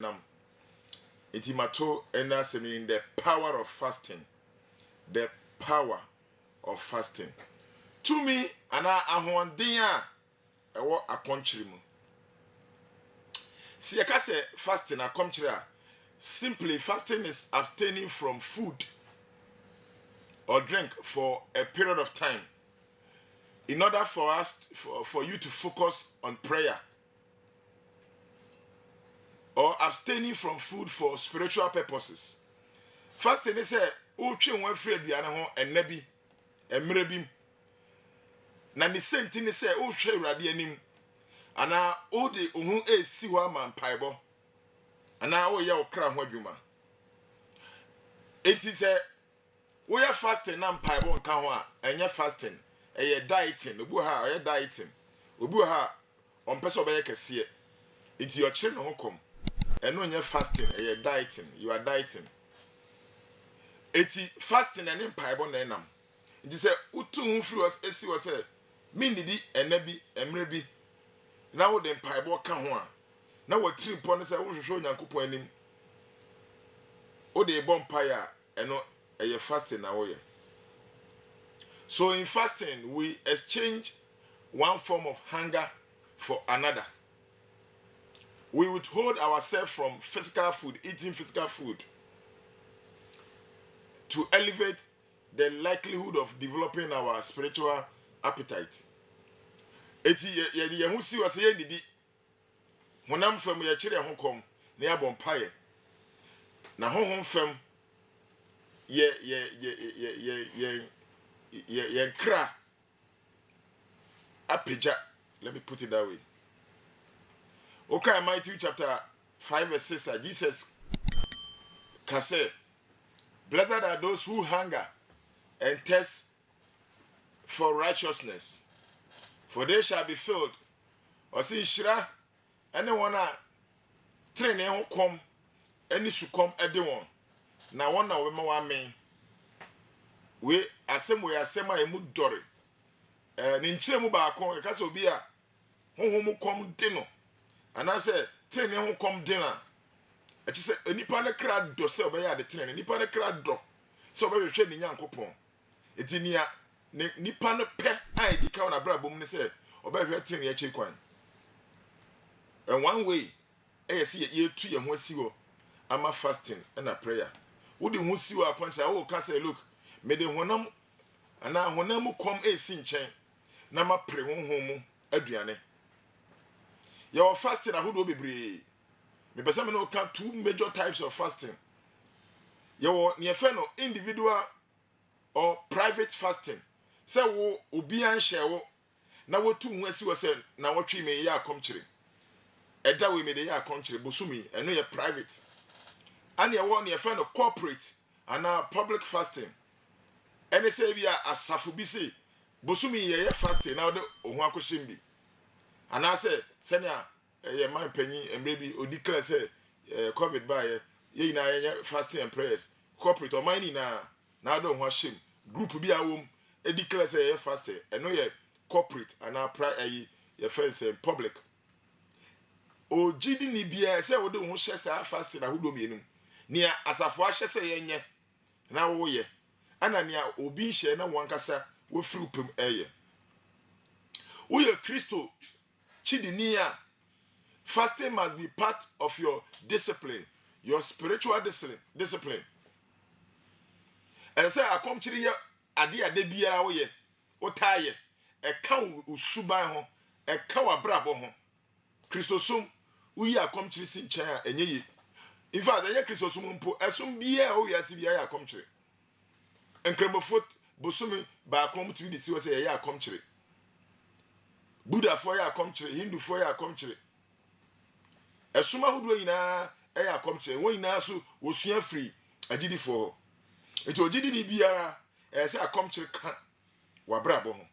nam itimato ena semi the power of fasting. The power of fasting. To me, ana ahwanden a ewo akonkyere mu. Si yaka say fasting akonkyere a, simply fasting is abstaining from food or drink for a period of time in order for for you to focus on prayer, or abstaining from food for spiritual purposes. Fasting is a utwe won free aduane ho enna emre bi na ne senti ne se uhwe awurade anim ana o de ohun esi ho ama mpaebo ana wo ye okra ho adwuma. Enti se wo ye fasting na mpaebo nka ho a enye fasting, eye dieting. Obu ha eye dieting, obu ha ompese obeye kese. Enti yo kire ne ho kom eno nye fasting, eye dieting. You are dieting. Eti fasting and mpaebo na enam. Enti se utu hu free was esi was say me ndidi enabi emre bi na wo de mpaebo ka ho a na wo tiri pon se wo hwehwe onyankopon anim o de bom paya eno eye fasting na wo ye. So in fasting we exchange one form of hunger for another. We withhold ourselves from physical food, eating physical food, to elevate the likelihood of developing our spiritual appetite. Eti ye hu si wase ye ndidi honam fam ye kire ho kom na ya bompaye na honhom fam ye kra apeja. Let me put it that way. Okay, Matthew chapter 5 verse 6, Jesus can say, blessed are those who hunger and thirst for righteousness, for they shall be filled. Or see shira anyone a train ho kom any sukom edewon na one na we ma wa men we asem a emu dore ni nkyere mu ba kon ka se obi a honhom kom de no ana se train ho kom de na e ti se enipa ne kra do se obeya de train nipa ne kra do se obehwehwe ni nyankopon etinia nipa no pe ai di ka na bra bom ne se obehwehwe train ya chi kwan. And one way see ye tu ye ho asi wo ama fasting and a prayer. Wo de ho si wo akwantra wo ka say look me de honam ana honam kom esi nchen na ma pre honhom mu aduane. Your fasting ahodo bebre. Me pese me no ka two major types of fasting. Your ne fe no individual or private fasting. Say wo obi an share wo na wo tu ho asi wo say na wo twi me ya akomkyere. Eda we me de ya akomkyere bosumi eno ye private. And ye won ye fe no corporate and public fasting. Ene say bia asafu bi say bosumi ye fasting na de ohun akohyem bi. Ana say senia ye man panyi emre bi odi kra say covid ba ye na ye fasting and prayers corporate or mine na do ho ahyem group bi a wom edi kra say ye fasting eno ye corporate and ye friends public. O gidi ni bia say wo de ho hye sa fasting ahodo mienu nia asafo a hye say yenye na wo ye ana nia obi hye na wankasa wo firi upem eye wo ye Kristo chidini a fasting must be part of your discipline, your spiritual discipline. And say akomkyere ye ade biara wo ye wo taye e ka usuban ho e ka wabrabo ho Kristosum uyi akomkyere si nchen a enye ye. In fact enye Kristosum mpo esum bia o yasi bia ya akomkyere enkremofo bosumi ba akom to bi si wo say ya akomkyere Buddha for ya akomkyere Hindu for ya akomkyere esum ahodo nyina ya akomkyere won nyina so wo sua free agidi for eto ogidi ni biara say akomkyere ka wabrabo ho.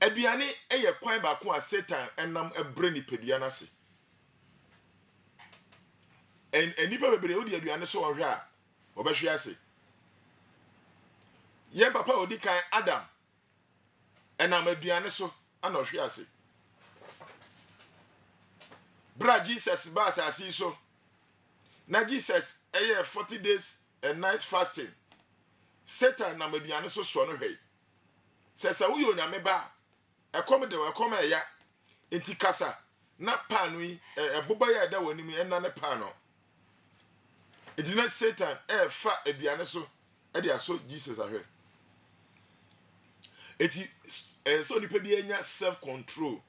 Aduane eye kwan ba ko a Satan enam ebre ni pedua na se. Enipa bebre odi aduane so ohwe a obehwe ase. Ye papa odi kan Adam enam aduane so ana ohwe ase. Bra Jesus bas asase so. Na Jesus 40 days and night fasting. Satan na maduane so no hwei. Sesa wo yo nyame ba. Ekom de ekom eya. Enti kasa na panu yi eboba ya da woni mi enna ne panu. Enti na Satan fa aduane so e de aso Jesus ahwe. Eti so nipa bi enya self control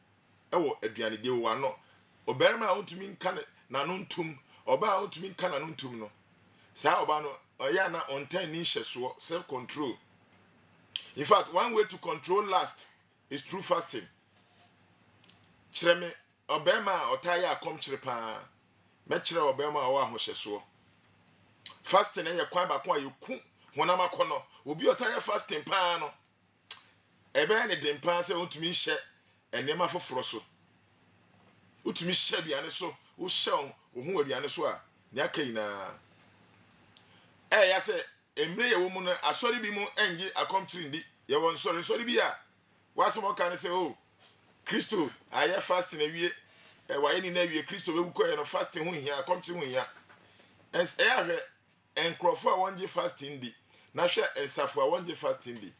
ewo aduane de wo ano. Oberema ontumi nka na no ntum, oba ontumi nka na no ntum no. Sa oba no oya na ontain ni hyeso self control. In fact, one way to control lust is through fasting. Chreme obema otaya akom kyere pa. Me kyere obema awa ahohyeso. Fasting e kwan ba kwa yeku honam akono. Obi otaya fasting pa no. Ebe ne dem pa se ontumi hye enema foforo so. Utumi hye biane so, wo hye wo hu aduane so a, ne akai na. Ya se emre ye wo mu no asori bi mu engi akomkyere ndi. Ye won sori bi a. Wasemo kan se oh Kristo aye fasting awie waye ni na awie Kristo be wuko ye no fasting hu hia akomkyere hu hia. Es ahwe enkrofo a wonje fasting di. Na hwe ensafo a wonje fasting di.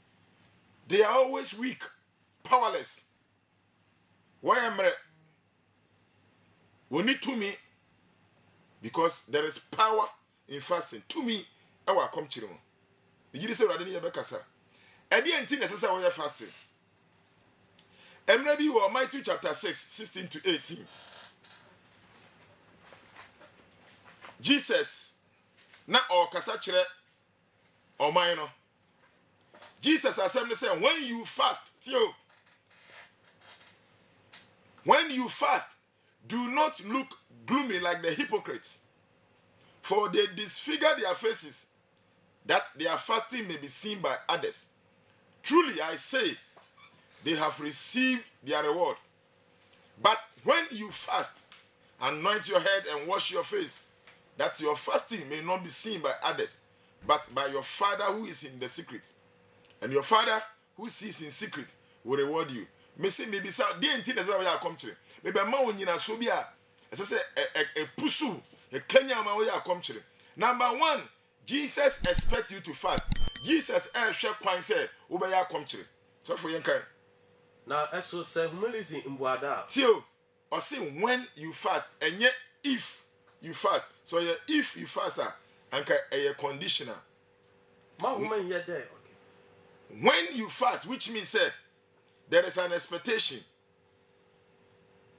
They are always weak, powerless. Why am we need to me because there is power in fasting. To me, I will come to you. You say rather than Bekasa. At the end, necessary we are fasting. Maybe we are Matthew chapter 6, 16 to 18. Jesus na or kasa chere or minor. Jesus assembly say when you fast, when you fast, do not look gloomy like the hypocrites, for they disfigure their faces, that their fasting may be seen by others. Truly I say, they have received their reward. But when you fast, anoint your head and wash your face, that your fasting may not be seen by others, but by your Father who is in the secret. And your Father who sees in secret will reward you. Me say maybe sa dey enti na za we akom kire. Maybe ma wonyina so bi a say a pusu a Kenya ma we akom kire. Number 1, Jesus expect you to fast. Jesus hwe kwan say wo be akom kire. So for yenkai. Now eso say humility imbuada. Tio or say when you fast and yet if you fast. So if you fast anka a conditional. Ma woman here there. When you fast, which means there is an expectation.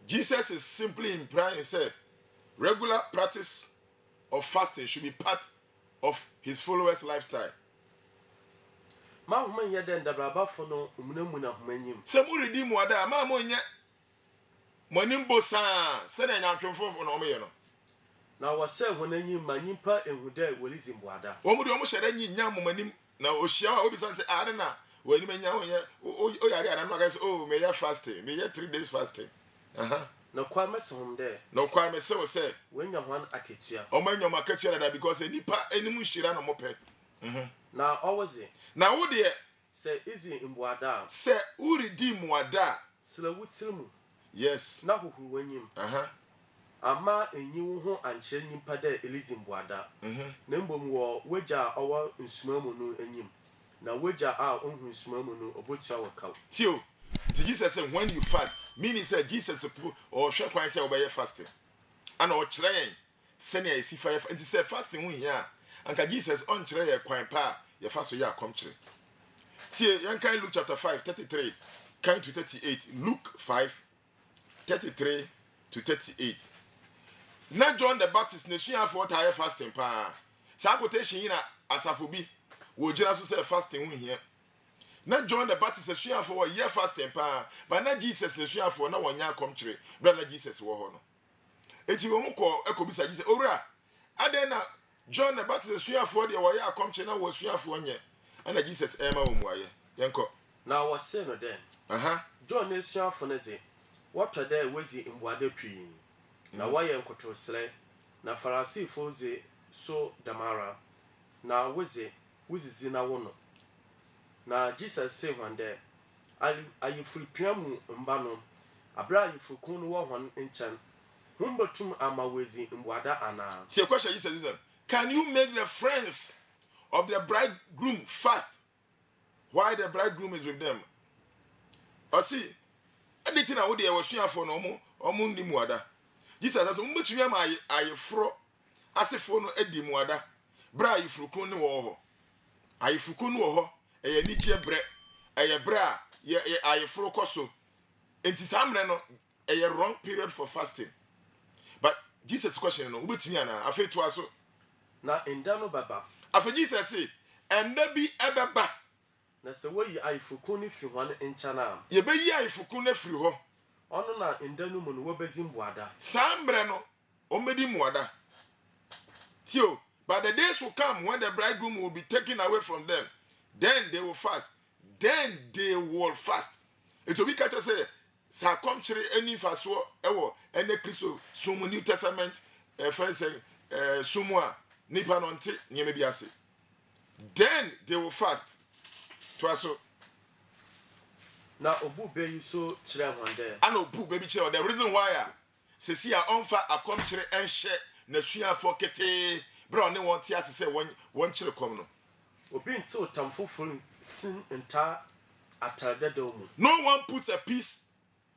Jesus is simply implying regular practice of fasting should be part of his followers' lifestyle. Ma woman here then dabraba for no umuna humanyim. Some will redeem wada ma monya monimbo sa se na nyatwemfo no me no. Na wa say honanyim manyimpa ehude wolizimbuada. Omu de omu hyere nyi nya momanim na ohia a obi san say na wani menya o yare ana no say oh me ya fasting me ya 3 days fasting. Na kwa mesom there. No kwa me say wenya hwan aketua. O manya maketua da because enipa enimu hyira no mope. Na always na wo de say easy imbuada. Say u redeem wada. Sila wutilmu. Yes. Na huhu wanyim. Ama enyi wo ho anche nyimpa da elizimbuada. Na mbom wo weja owo nsumamu no enyim. Na weja a onhu nsumamu no obotua wakaw. Tio, did Jesus say when you fast, meaning say Jesus or hwe kwan say obey fasting. Ana o kire yen sene ya isi fire and say fasting hu hia. Anka Jesus on kire ye kwan pa ye fast so ya kom kire. Tie yan kan Luke chapter 5 33 kan to 38. Luke 5 33 to 38. Na John the Baptist ne sua for tire fasting pa. Sa quotation yi na asafo bi wo gira so say fasting hu hia. Na John the Baptist sua for year fasting pa, but na Jesus sua for na wonya kom kire. Bra na Jesus wo ho no. Eti wo mko ekobisa Jesus, "Owura, aden na John the Baptist sua for de wo ya kom kire na wo sua for nye." Ana Jesus ema wo muaye. Yenko. Na wo say no den. John ne sua for na say, "What today wezi imbuade pii." Na waye nkotosre na Farisifo ze so damara na weze wuzizi na wono na Jesus say one day ayefuripiamu mba no abra ayefurukun no wo hon enchan Humbatum amawezi mbwada ana. See a question Jesus says, can you make the friends of the bridegroom fast while the bridegroom is with them? Or see, anything I would do was share for no more or mundi muada. Jesus says, Mutuya my fro as if for no edi muada. Bra you frukun woho. I frukun woho, a niche bre, a bra, ye I fro coso. And tis a wrong period for fasting. But Jesus' question, no, which me I feel to us. Na indano baba. After Jesus say, and there be ever ba. Na se wo yi ayifukuni fi hwan enchana. Ye be yi ayifukun afiri ho. Ono na indanu mu no wo bezimbuada. Sambre no, o medi muada. Tio, but the days will come when the bridegroom will be taken away from them. Then they will fast. Then they will fast. It will be catch say, sa come chere any faso ewo ene Kristo sumu New Testament first sumua nipa no nte nyeme bi ase. Then they will fast. To aso. Na obu be you so chere hwan there. Ana obu be bi chere. The reason why se si a onfa akom chere enhye na suafo kete bra ne won tia se won chere kom no. Obi nti otamfoforo sin nta atadada mu. No one puts a piece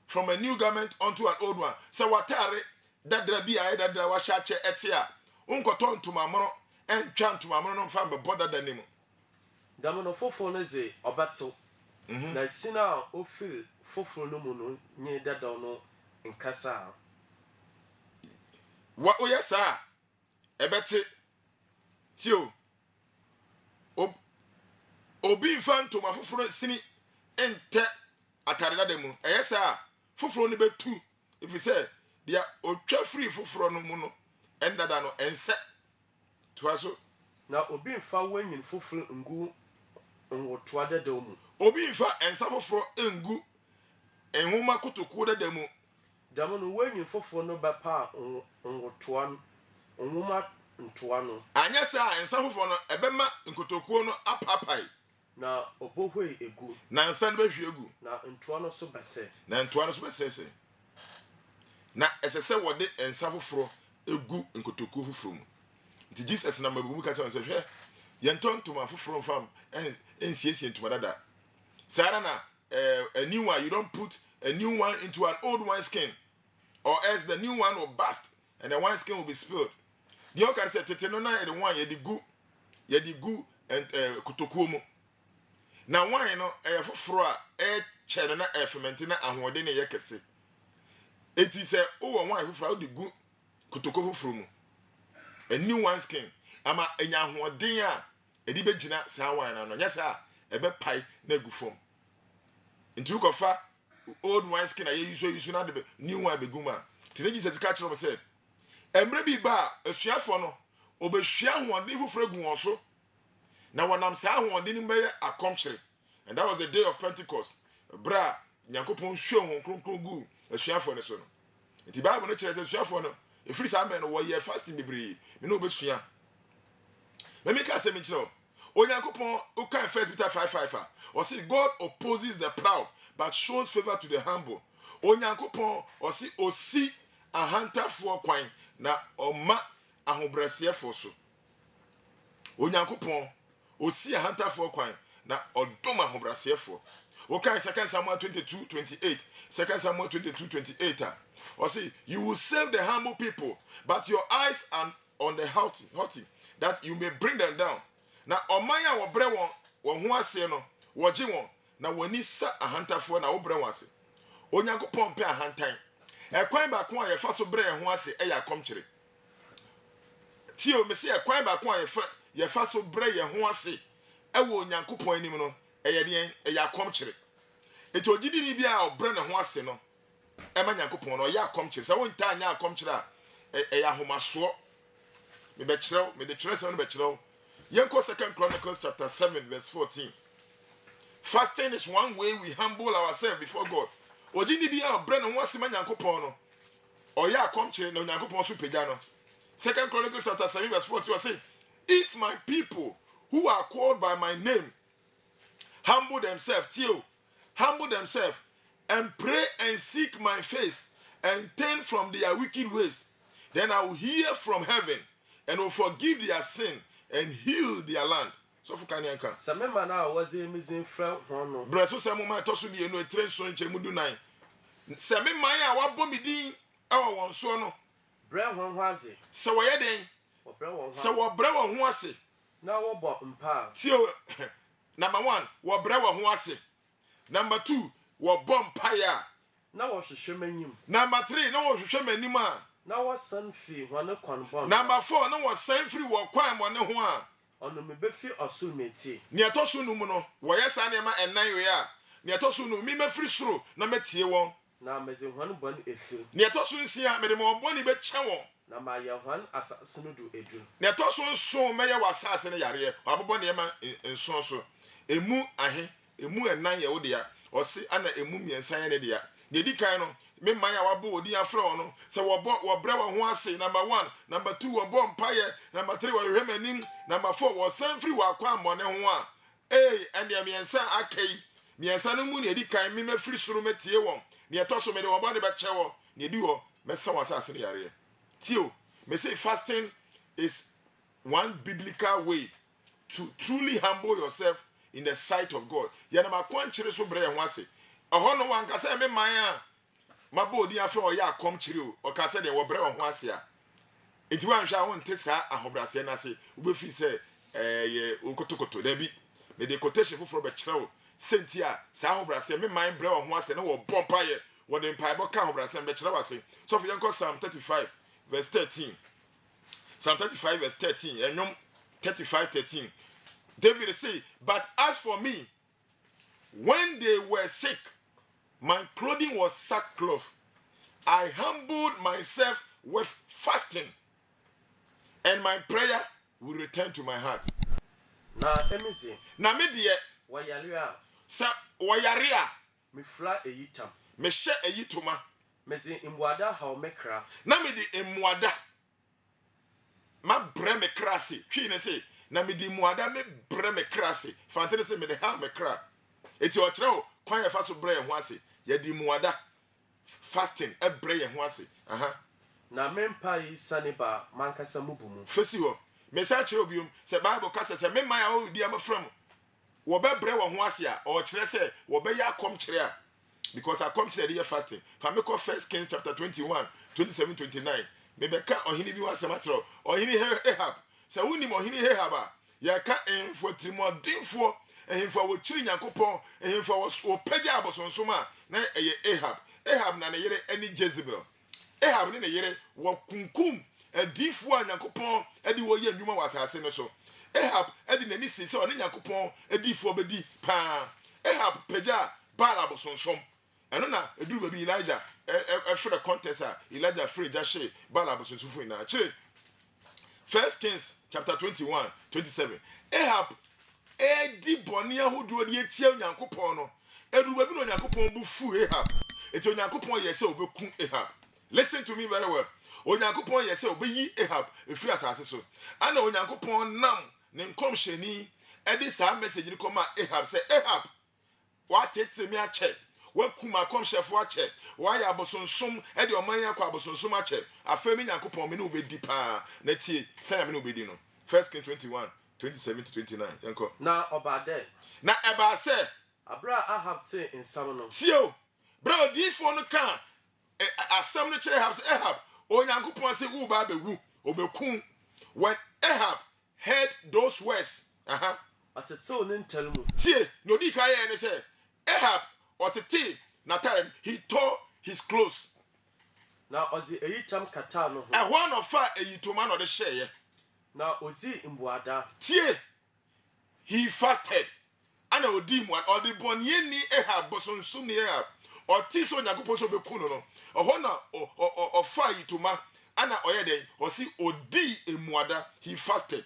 from a new garment onto an old one. So watare dadra bi aye dadra wa shache etia. Unkoto ntuma moro en twa ntuma moro no mfa be boda danemu. Damono foforo no ze obato. Na sina ofil foforo no mu no nye dada no nkasa. Wa oyesa ebete tio obi mfa ntuma foforo sini ente atare dademu. Eyesa foforo ni betu if you say dia otwa free foforo no mu no endada no ense to aso Na obi mfa wanyin foforo ngu nwotoa dada mu. obi mfa ensa foforo engu enhoma kotokuo dadamu. Damono wanyin foforo no bapa nwotoa nwoma ntoa no. Anya sa ensa foforo no ebema nkotokuo no apapai Na obohwe egu. na ensa no behwe egu Na ntoa no so bese. na ntoa no so besese na esese wode ensa foforo egu nkotokuo foforo mu. Nti Jesus na mabumu ka se hwe yenton tuma foforo fam ensiesie ntuma dada. Sara na a new one, you don't put a new one into an old wine skin, or else the new one will burst and the wine skin will be spilled. The young can say tete na the one ye gu and kutokuo mu. Na wine no foforo a che na ferment na ahode na ye kese. Eti say o wine foforo o de gu kutokuo foforo mu. A new wine skin ama enya ahode a edi begina sa wine na no nya sa ebe pai na gu fom. Into kofa old wine skin aye use na the new wine beguma. Tine Jesus ka kire mo say emre bi ba asuafo no obehwia hoɔden foforo gu wɔn so na wɔnam saa hoɔden ni mɛyɛ akomkyere. And that was the day of Pentecost. Bra Nyankopɔn hwɛ hon kronkron gu asuafo no so no. Nti Bible no kyerɛ sɛ asuafo no efiri saa mɛ no wɔyɛ fasting bebree me no obesua. Let me ka say me kyerɛ Onyankopɔn uka 1 Peter 5:5 or say God opposes the proud but shows favor to the humble. Onyankopɔn or see osi ahantafoɔ kwan na ɔma ahobrɛseɛfoɔ so. Onyankopɔn osi ahantafoɔ kwan na ɔdom ahobrɛseɛfoɔ. Okay, 2 Samuel 22:28. 2 Samuel 22:28. Or see, you will save the humble people, but your eyes are on the haughty, that you may bring them down. Na omaya wo bre won ho ase no wo gye won na wani sa ahantafo na wo bre won ase Onyankopɔn pe ahantan ekwan ba ko a ye fa so bre ho ase e ya komkyere tio me se ekwan ba ko a ye fa so bre ye ho ase e wo Onyankopɔn anim no e ye den e ya komkyere eti ogidi ni bia obre ne ho ase no e ma Nyankopɔn no ya komkyere sa won ta anya komkyere a e ya homaso me be kyerɛw me de kyerɛ se no be kyerɛw Yenko 2 Chronicles chapter 7 verse 14. Fasting is one way we humble ourselves before God. Ojini bi a bre no wase ma Nyankopɔn no. Oya akomkyere na Nyankopɔn so pagya no. 2 Chronicles chapter 7 verse 14 say, if my people who are called by my name humble themselves and pray and seek my face and turn from their wicked ways, then I will hear from heaven and will forgive their sin and heal their land. So for Kanyanka. Samemana was a missing friend. Bresso Samoma Tosu, you know, train so in Chemudu 9. Samemaya, what bombing? Oh, one sono. Bread one was it. So why then? So what bread one was it? Now what bought pa? Tio, number 1, what bread one was it? Number 2, what bomb pire? Now what should you? Number 3, no one should show me man. Now what sun fee one con. Number 4, no one same free what crime one one. On the Mebefi or soon meti. Near Tosu Numuno, why yes, Anima and 9 we are. Near Tosu no me free through, no metie one. Now missing one bun if you. Near Tosu Sia made more money bet chawon. Now my one assassin do a dream. Near Tosu so mayor was assassin a yare, or Boniama and so. A moo ahe, a moo and 9 year old dear, or see Anna a mummy and sign a dear. Nedi Kano, me Maya Wabo, dear Frono, so what Brewer one say, number 1, number 2 were bomb pire, number 3 were remaining, number 4 was same free walk one, eh, and the Miansa Ake, Miansano Moon, Edikai, me free through Metia, near Tosso made one body back chow, near duo, Messa assassin area. Tio, may say fasting is one biblical way to truly humble yourself in the sight of God. Yanama Quanchiri so brave one say. A honor one can say, my body after or ya come chill, or can say they were brave on once here. It one shall want Tessa and Hobrasiana say, Wifi say, Ukotokoto, there be the quotation for a child. Cynthia, Sahobrasia, me mind brave on once and no bompire, what the empire can Hobrasan Bachelor say. So for Uncle Psalm 35, verse 13. Psalm 35, verse 13, and 35, 13. David say, but as for me, when they were sick, my clothing was sackcloth. I humbled myself with fasting, and my prayer will return to my heart. Now, let me see. Now, me dear, Wayaria. Sir, Wayaria. Me fly a yitam. Me share a yituma. Me say imwada how me cra. Na me di imwada. Ma bre me krasi. Twi ne say, na me di imwada me bre me krasi. Fantene say me de ha me kra. Eti o kire o kwan ye fa so bre ye ho ase. Ye di imwada. Fasting e bre ye ho ase. Aha. Na mempa yi saniba mankasa mubumu. Fesi ho. Me sa kire obium se Bible ka se me man ya o di am from. Wo be bre wo ho ase a o kire se wo be ya kom kire a. Because I come to the year fasting. If I make 1 Kings chapter 21, 27, 29. Maybe I can't or he be one sematro or he Ahab. So we need more he Ahab. Ya can't aim for 3 more din for and him for what chilling Yankopon and him for what Pejabos on Soma. Na Ahab. Ahab na yere any Jezebel. Ahab in a yere what kunkum a deef one Yankopon Eddie Woyan Numa was her sinner so. Ahab Eddie Nisi so on Yankopon a deef for bedi pa. Ahab Peja Balabos on some. And no, a do baby Elijah. For the contest, Elijah free Jashe, Balabos and Sufu in our 1 Kings chapter 21, 27. Ahab, Edi Bonia who do the Etiel Yankopono. Edu Babino Yankopon Bufu Ahab. It's on Yankopon Yesel Bekum Ahab. Listen to me very well. On Yankopon Yesel Be Ahab, a free assassin. I know Yankopon Nam, name come Sheni, Eddie Sam message in come Ahab say Ahab. What it me a check? What kuma come chef watch it? Why aboson sum edi omanya kwa aboson sum ache? Afemi Nyankopon me no be deepa. Neti say me no be di no. 1 Kings 21, 27 to 29. Yanko. Na obade. Na eba say Abra Ahab te in Samono. Tio. Bro, di for no kan. Asam no chere Ahab say Ahab. O Nyankopon say wo ba be wu. Obekun. When Ahab heard those words, Atete onin telmu. Tie, no di ka ye ne say Ahab Otete Natarim, he tore his clothes. Now Ozi Eyicham Katano. And one of fire a yitoman or the share. Now Ozi Imbuada. Tie, he fasted. And I would deem one or the Bonyeni Ahab, Boson Sumi Ahab, or Tiso Nagoposo Bekuno, or Hona or fire yitoma, Anna Oyede, or see Odi Imwada, he fasted.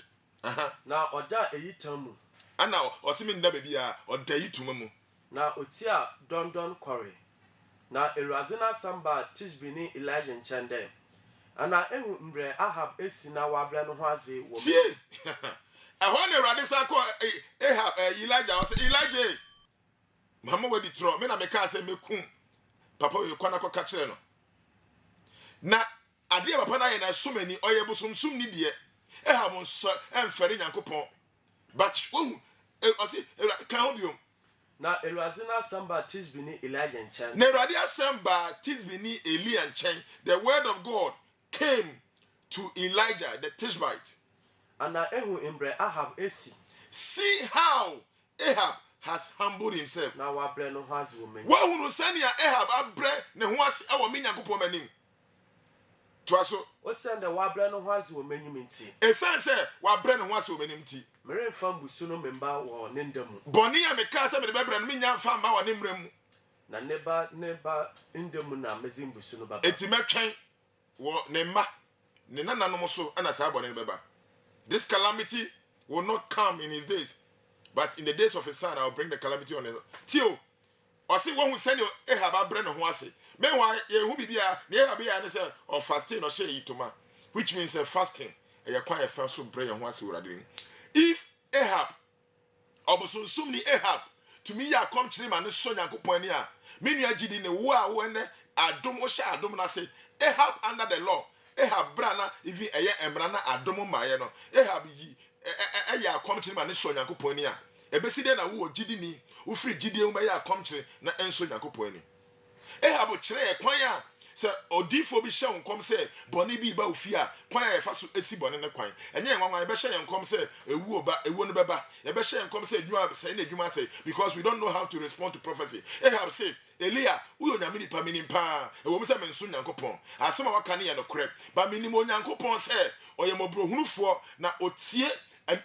Now Oda Eyitamu. Anna or Simin Dabia or Dayitumamu. Na otia Dondon Quarry. Na Erazina Samba Tishbini Elijah Chande. Ana ehu mbre Ahab esi na wabla no hwaze wo. See. Ehone Radisa ko Ahab Elijah was Elijah. Mama we di tro me na me ka say me kun. Papa we kwana ko ka kire no. na ade papa na ye na so mani oye bosomsum ni de Ahab nso emfere Nyankopɔn but when I say can hold you na Ewurade na asamba Tisbi ni Elijah nkyɛn na Ewurade asamba Tisbi ni Eli nkyɛn the word of God came to Elijah the Tishbite ana ehu imbre Ahab esi see how Ahab has humbled himself na wabrɛ no ho ase wo mani wa hunu sania Ahab abrɛ ne ho ase ɛwɔ me Nyankopɔn manim to aso o send wabrɛ no ho ase wo mani minti esan sɛ wabrɛ ne ho ase wɔ manim ti mere mfa mbusu no memba wɔ ne ndamu bɔne a meka sɛ mede bɛbrɛ no menya mfa mma wɔ ne mmerɛ mu na neba ndamu na mezi mbusu no baba eti mɛtwɛn wɔ ne mma ne nananom so ana saa bɔne no bɛba this calamity will not come in his days but in the days of his son I will bring the calamity on his tio ɔse wɔhu sɛne Ahab abrɛ ne ho ase meanwhile yɛhu bibia ne Ahab yɛ ne sɛ of fasting ɔhyɛ yi toma which means fasting ɛyɛ kwan yɛfa so brɛ yɛn ho ase wɔ Awurade mu if Ahab obosonsum ni Ahab to me ya kom kyerɛ ma ne so Nyankopɔn ani a me nua gidi ne wo a wo ne adom wo hyɛ adom na se Ahab under the law Ahab brana even eye emra na adom maaye no Ahab yi ya kom kyerɛ ma ne so Nyankopɔn ani a ebesi de na wo gidi ni wo firi gidi mu ba ya kom kyerɛ na enso Nyankopɔn ani Ahab kyerɛ ye kwan a se odifo bi hye nkom se bone bi ba ofia kwan ya fa so esi bone ne kwan enye nwanwan ye be hye nkom se ewu no beba ye be hye nkom se adwuma se na adwuma se because we don't know how to respond to prophecy Ahab say Elia uyo nyamini pa minimpa ewo me se menso Nyankopon asema waka ne ye no korɛ ba minimo Nyankopon se oyemobrohunufo na otie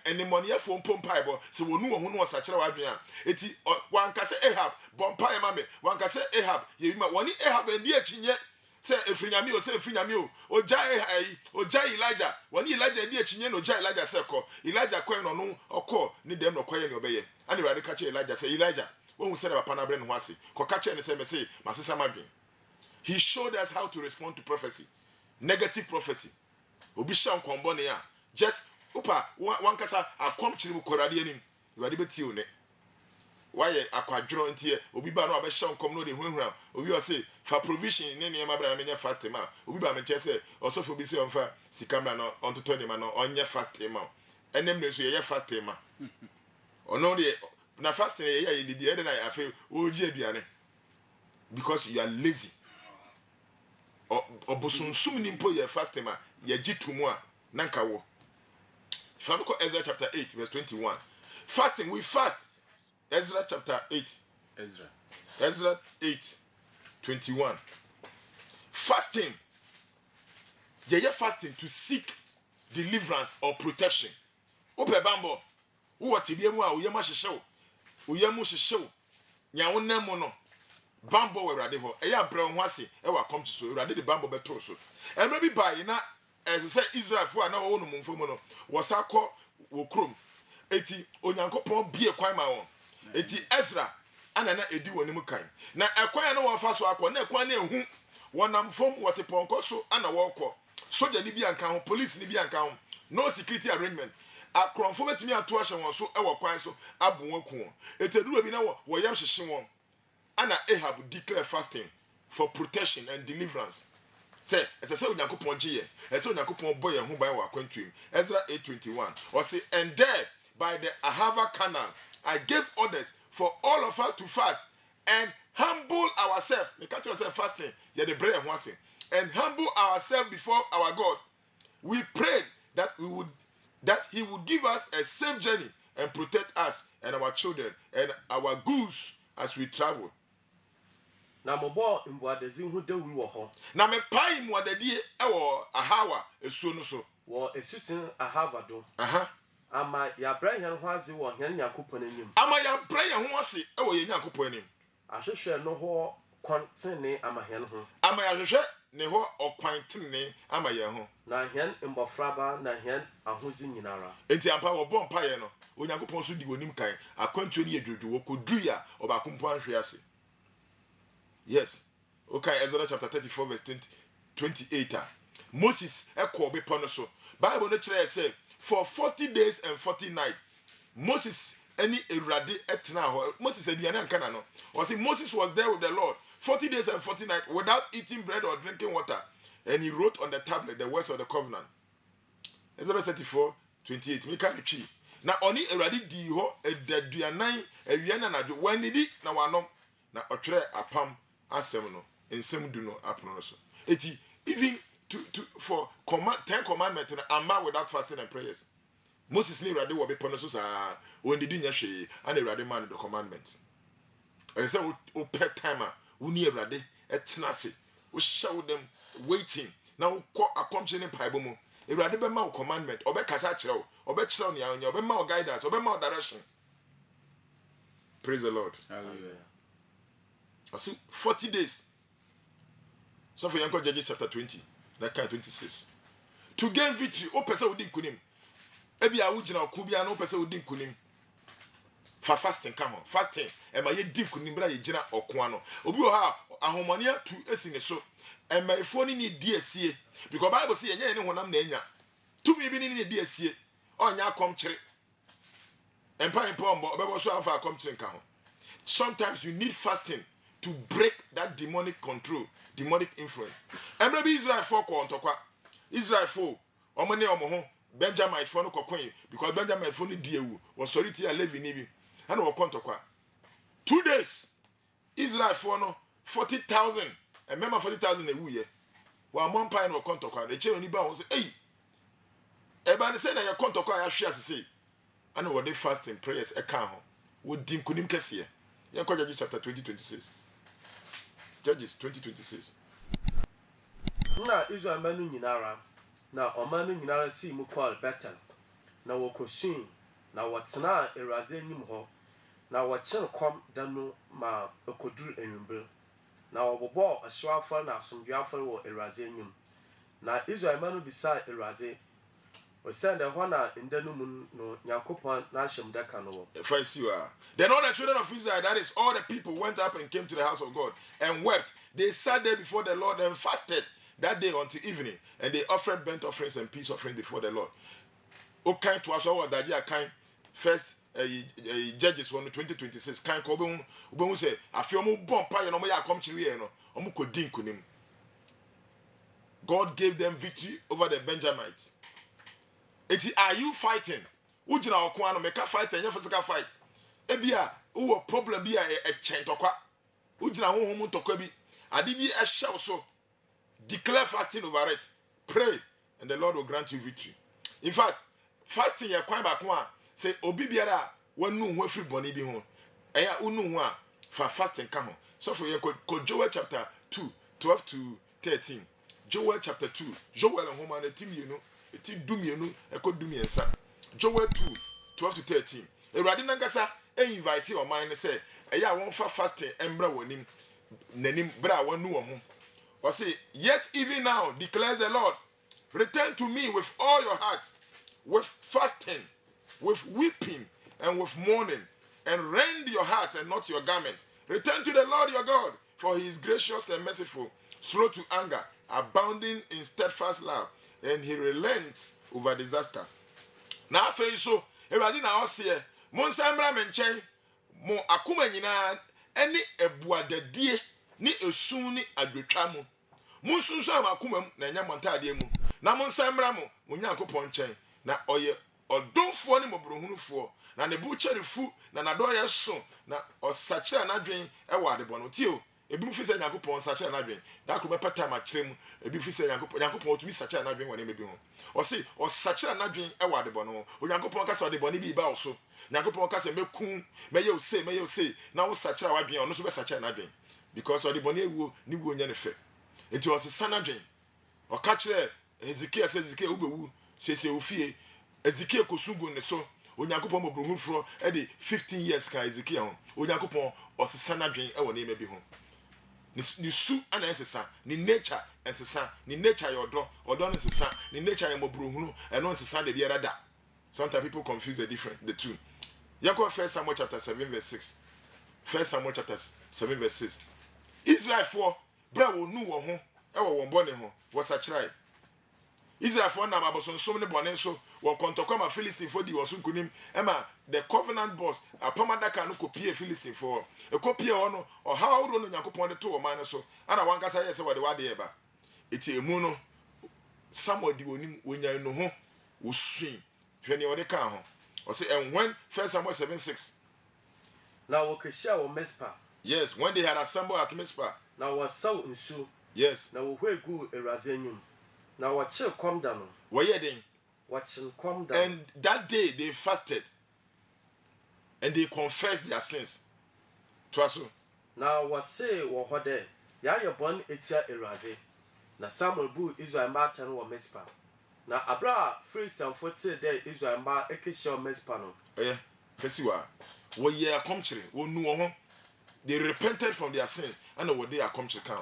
enimoniefo mpompaibo se wonu wo hu no sakyere wadwen a eti wanka se Ahab bompae ma me wanka se Ahab ye bi ma woni Ahab ndi akinye se efrinyame o se efrinyame o oja Elijah woni Elijah ndi akinye no oja Elijah se ko Elijah kwen no no okọ ni dem no kwaye ne obeye ani rade ka che Elijah se Elijah wo hu se na papa na bre ne ho ase ko ka che ne se me se masesa madwen he showed us how to respond to prophecy negative prophecy obi sha nkombo ne a just upa wankasa akom kyiri mu korade anim Awurade beti o ne waye akwadworo ntie obi ba no abɛhyɛ nkom no de hunhura obi o se fa provision ne ne ma bra na menya fast ma obi ba me kyɛ se osofo bi se onfa sikamra no ontoto ne ma no onye fast ma enem ne so ye fast ma ono de na fast ne ye didi e de na afi oji aduane because you are lazy obosunsum ni mpo ye fast ma ye gitumu a nanka wo if I look at Ezra chapter 8 verse 21 fasting we fast Ezra chapter 8 Ezra 8:21 fasting ye fasting to seek deliverance or protection ope bambo wo tibiemu a oyema hyehyew oyemu hyehyew nya wonam no bambo we Awurade ho eya bra ho ase e wa kom so Awurade de bambo beto so emre bi bai na say Israel fo na wo no mumfo mu no wasakọ wo krom eti Onyankopon bie kwan ma won eti Ezra anana edi wonim kan na ekwan na wo fa so akọ na ekwan na ehu wonam fom woteponko so ana wo kọ soja ni bi anka ho police ni bi anka ho no security arrangement akronfo betimi ato ahye won so e wo kwan so abo won ku eteduro bi na wo yam hyehye won ana Ahab declare fasting for protection and deliverance say ese Onyankopon giye ese Onyankopon boy hu ban wa kwantuem Ezra 8:21 or say and there by the Ahava canal I gave orders for all of us to fast and humble ourselves we catch ourselves fasting ye the bread hu ase and humble ourselves before our God we prayed that he would give us a safe journey and protect us and our children and our goods as we travel. Na mobo mbuadezi hu dawuru wo ho na me pai mbuadadie ewo ahawa esuo no so wo esutin ahava do ama ya branya ho aze wo hyan Nyankopon anim ama ya branya ho ase ewo ye Nyankopon anim ahwehwe no ho kwantene ama hyan ho ama ya hwehwe ne ho okwantene ama ye ho na hyan mbofraba na hyan ahozi nyinara enti ampa wo bom paye no Onyankopon so di wonim kan akwantuo ne yedwodwo wo kodru ya obakompo anhwe ase. Yes. Okay, Ezra chapter 34 verse 28. Moses ekọ be pono so. Bible no kire say for 40 days and 40 nights Moses any Awurade etna ho. Moses aduane anka na no. Or say Moses was there with the Lord 40 days and 40 nights without eating bread or drinking water. and he wrote on the tablet the words of the covenant. Exodus 34:28. Me can't tree. Now only already di ho eduanan awiana na wanidi na wanom na otwere apam asem no ensem du no apono so. Eti even to for command 10 commandments na amma without fasting and prayers. Moses ni Awurade wo be pono so sa onidi nya hwe and Awurade man the commandments. I say o pet timer wo ni Awurade etena se wo show them waiting now ko accomplishing paibo mu Awurade be ma wo commandment obekasa kyerɛ wo obekyerew ne anya obema wo guidance obema wo direction. Praise the Lord. Hallelujah. I see 40 days. So for Yanko Judges chapter 20, that kind 26. To gain victory, o pese odi nkunim. Ebi a wo gina okubia no pese odi nkunim. For fasting come on. Fasting e ma ye di nkunim bra ye gina okwa no. Obi o ha ahomania tu esi ne so. E ma efo ni di asie. Because Bible say yenye ne honam na enya. Tumi bi ni di asie. Onya akom kire. Empa mbo obebo so amfa akom kire nka ho. Sometimes you need fasting to break that demonic control, demonic influence. Emre bi Israel for ko ontokwa. Israel for omone omo Benjamin for no kokon because Benjamin for no diewu was sorry to Levi ni bi. And wo kontokwa. 2 days Israel for no 40,000. And remember 40,000 ewu ye. Wa mon pine wo kontokwa. Na che oni ba won say, "Hey, eba ne say na ye kontokwa ya hwe asese." And what they fasting prayers e kan ho. Wo din kunim kese. Yanko Judges chapter 20:26. Judges 20:26. Na Israel manu nyinara na omanu nyinara si mu call Bethel na wokosun na wotena Awurade anim ho na wokyere kom da no ma okoduru enwumbre na wobobo ahyewafa na asomdwafa wo Awurade anim na Israel manu bisa Awurade o send the one in the no Yakopon na hyem daka no wo. If I see you are. Then all the children of Israel, that is all the people, went up and came to the house of God and wept. They sat there before the Lord and fasted that day until evening, and they offered burnt offerings and peace offerings before the Lord. O kind to us all that year kind first Judges 1:20-26 kind ko be say afio mo bompa ye no mo ya kom chiri no omo ko din kunim. God gave them victory over the Benjamites. Are you fighting? Ujina okwa no meka fight and physical fight. Ebia wo problem bi a chen tokwa. Ujina honhom tokwa bi. Ade bi a show so. Declare fasting over it. Pray and the Lord will grant you victory. In fact, fasting ya kwan back one say obi biara wanu ho afri boni bi ho. Eya unu ho a fa fasting ka ho. So for you ko Joel chapter 2:12-13. Joel chapter 2. Joel and home and team you know. Eti dumienu ekodumiensa. Joel 2:12-13. Ewurade nankasa invite o man say eya won fa fasting embra wonim nanim bra wanu wo ho. O say yet even now declares the Lord, return to me with all your heart, with fasting, with weeping and with mourning, and rend your heart and not your garment. Return to the Lord your God, for he is gracious and merciful, slow to anger, abounding in steadfast love, and he relents over disaster. Na afei so Ewurade na ose mo nsamra me nkyɛn mo akoma nyinaa ɛne ebuadadie ni esun ni adwetwa mo mo sunsu amakoma mu na nya montade mu na mo nsamra mo Nyankopɔn nkyɛn na ɔyɛ ɔdomfo ne mobrohunufo na ne bu kyerifu na nadoyɛ so na ɔsakyera nadwen ɛwɔ adebɔ no tio ebi mu fi sɛ Nyankopɔn sakyera nadwen da ko mepata ma kyerɛ mu ebi fi sɛ Nyankopɔn otumi sakyera nadwen wɔ ne mebi ho ɔse ɔsakyera nadwen ɛwɔ adebɔ no Nyankopɔn ka sɛ adebɔ ne bi ba wo so Nyankopɔn ka sɛ mekum meyɛ o sei na wo sakyera wadwen ɔno so bɛ sakyera nadwen because adebɔ ne ewu ne wu nya ne fɛ enti ɔse sanadwen ɔka kyerɛ Hezekiah sɛ Hezekiah ubewu sese ofie Hezekiah kosugo ne so Onyankopɔn mobrohunfo e de 15 years ka Hezekiah ho Onyankopɔn ɔse sanadwen ɛwɔ ne mebi ho ni su ana ensesa ni nature ensesa ni nature yodo ne ensesa ni nature yemobrohunu eno ensesa de biara da. Sometimes people confuse the two. Yanko 1 Samuel chapter 7 verse 6. 1 Samuel chapter 7 verse 6. Israel for bra wo nu wo ho e wo won bone ho was a try. Israel for na maboson so ne bone so wo kontokoma Philistine for di wo so nkunim ema the covenant boss apamadaka no kopie Philistine for e kopie ho no o how ro no Nyankopon de to wo man so ana wankasa yese wo de wade eba eti emu no somebody onim wonya no ho wo swing hwe ne ode kan ho o say and when 1 Samuel 7:6 na wokehia wo Mizpah. Yes, when they had assembled at Mizpah. Na wasaw nsu. Yes. Na wohwegu Awurade anyum. Na wakyere kom da no. Woyɛ den. Wakyere kom da. And that day they fasted and they confessed their sins. Twaso. Na wase wo hode ya yebon etia Awurade. Na Samuel bu Israel ma tan wo Mizpah. Na abra Philistine te de Israel ma ekehia Mizpah no. Fesiwa. Wo ye akomkyere, wo nu wo ho. They repented from their sins and what they akomkyere kan.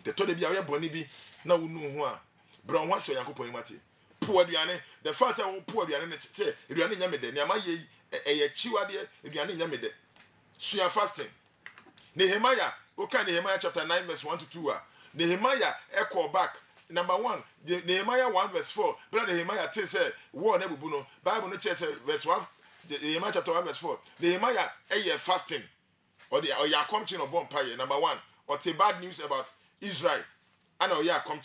They told bia ye boni bi na wo nu ho a. Bra ho ase Yankopon mate. Po aduane, the fact say wo po aduane ne che, aduane nya me de, ne ama ye eye chiwade, aduane nya me de. Sua fasting. Nehemiah, okay, Nehemiah chapter 9 verse 1 to 2 a. Nehemiah echo back. Number 1, Nehemiah 1 verse 4. Brother Nehemiah say war na bubu no. Bible no church verse 1. Nehemiah chapter 1 verse 4. Nehemiah fasting. Or ya coming or bomb pie. Number 1. Or say bad news about Israel. And or ya coming.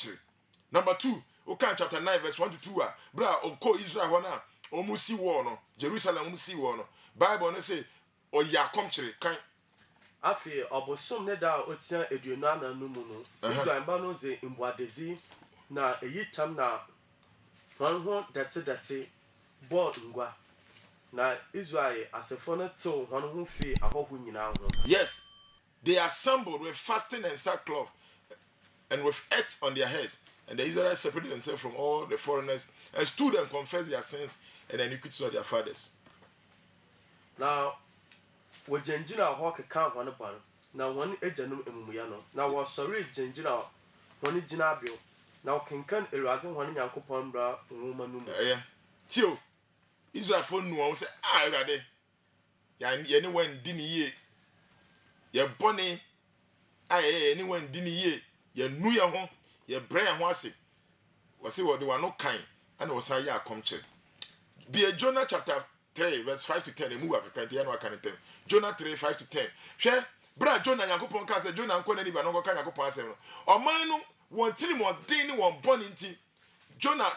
Number 2. Okay, chapter 9 verse 1 to 2 a. Bra o Israel hona. O musi war no. Jerusalem musi war no. Bible no say or ya coming kan. Afi obosom ne da otia eduonu ananu mu no. Israel ba no ze mbuadezi na eyitam na ho date bo ngwa. Na Israel asefo no tew hono ho fi ahohu nyina ho. Yes, they assembled with fasting and sackcloth and with earth on their heads, and the Israelites separated themselves from all the foreigners and stood and confessed their sins and the iniquities of their fathers. Now wajenjina ho keka hono ban na won ejanum emumuya no na wo sori jenjina woni jina abio na kenkan Awurade hono Nyankopɔn bra nwoma no mu. Tio Israel for nu o say Awurade ye ne wan di ni ye ye bone ye ne wan di ni ye ye nu ye ho ye bre ye ho ase wo say wo de wa no kan ana wo say ya akomche be Jonah chapter 3 verse 5 to 10 emu wa kakran te ya no aka ne tem Jonah 3 5 to 10 hwe bra Jonah Nyankopɔn ka say Jonah nko na ni ba no ka Nyankopɔn asem no oman no won tiri mo den ni won bone nti Jonah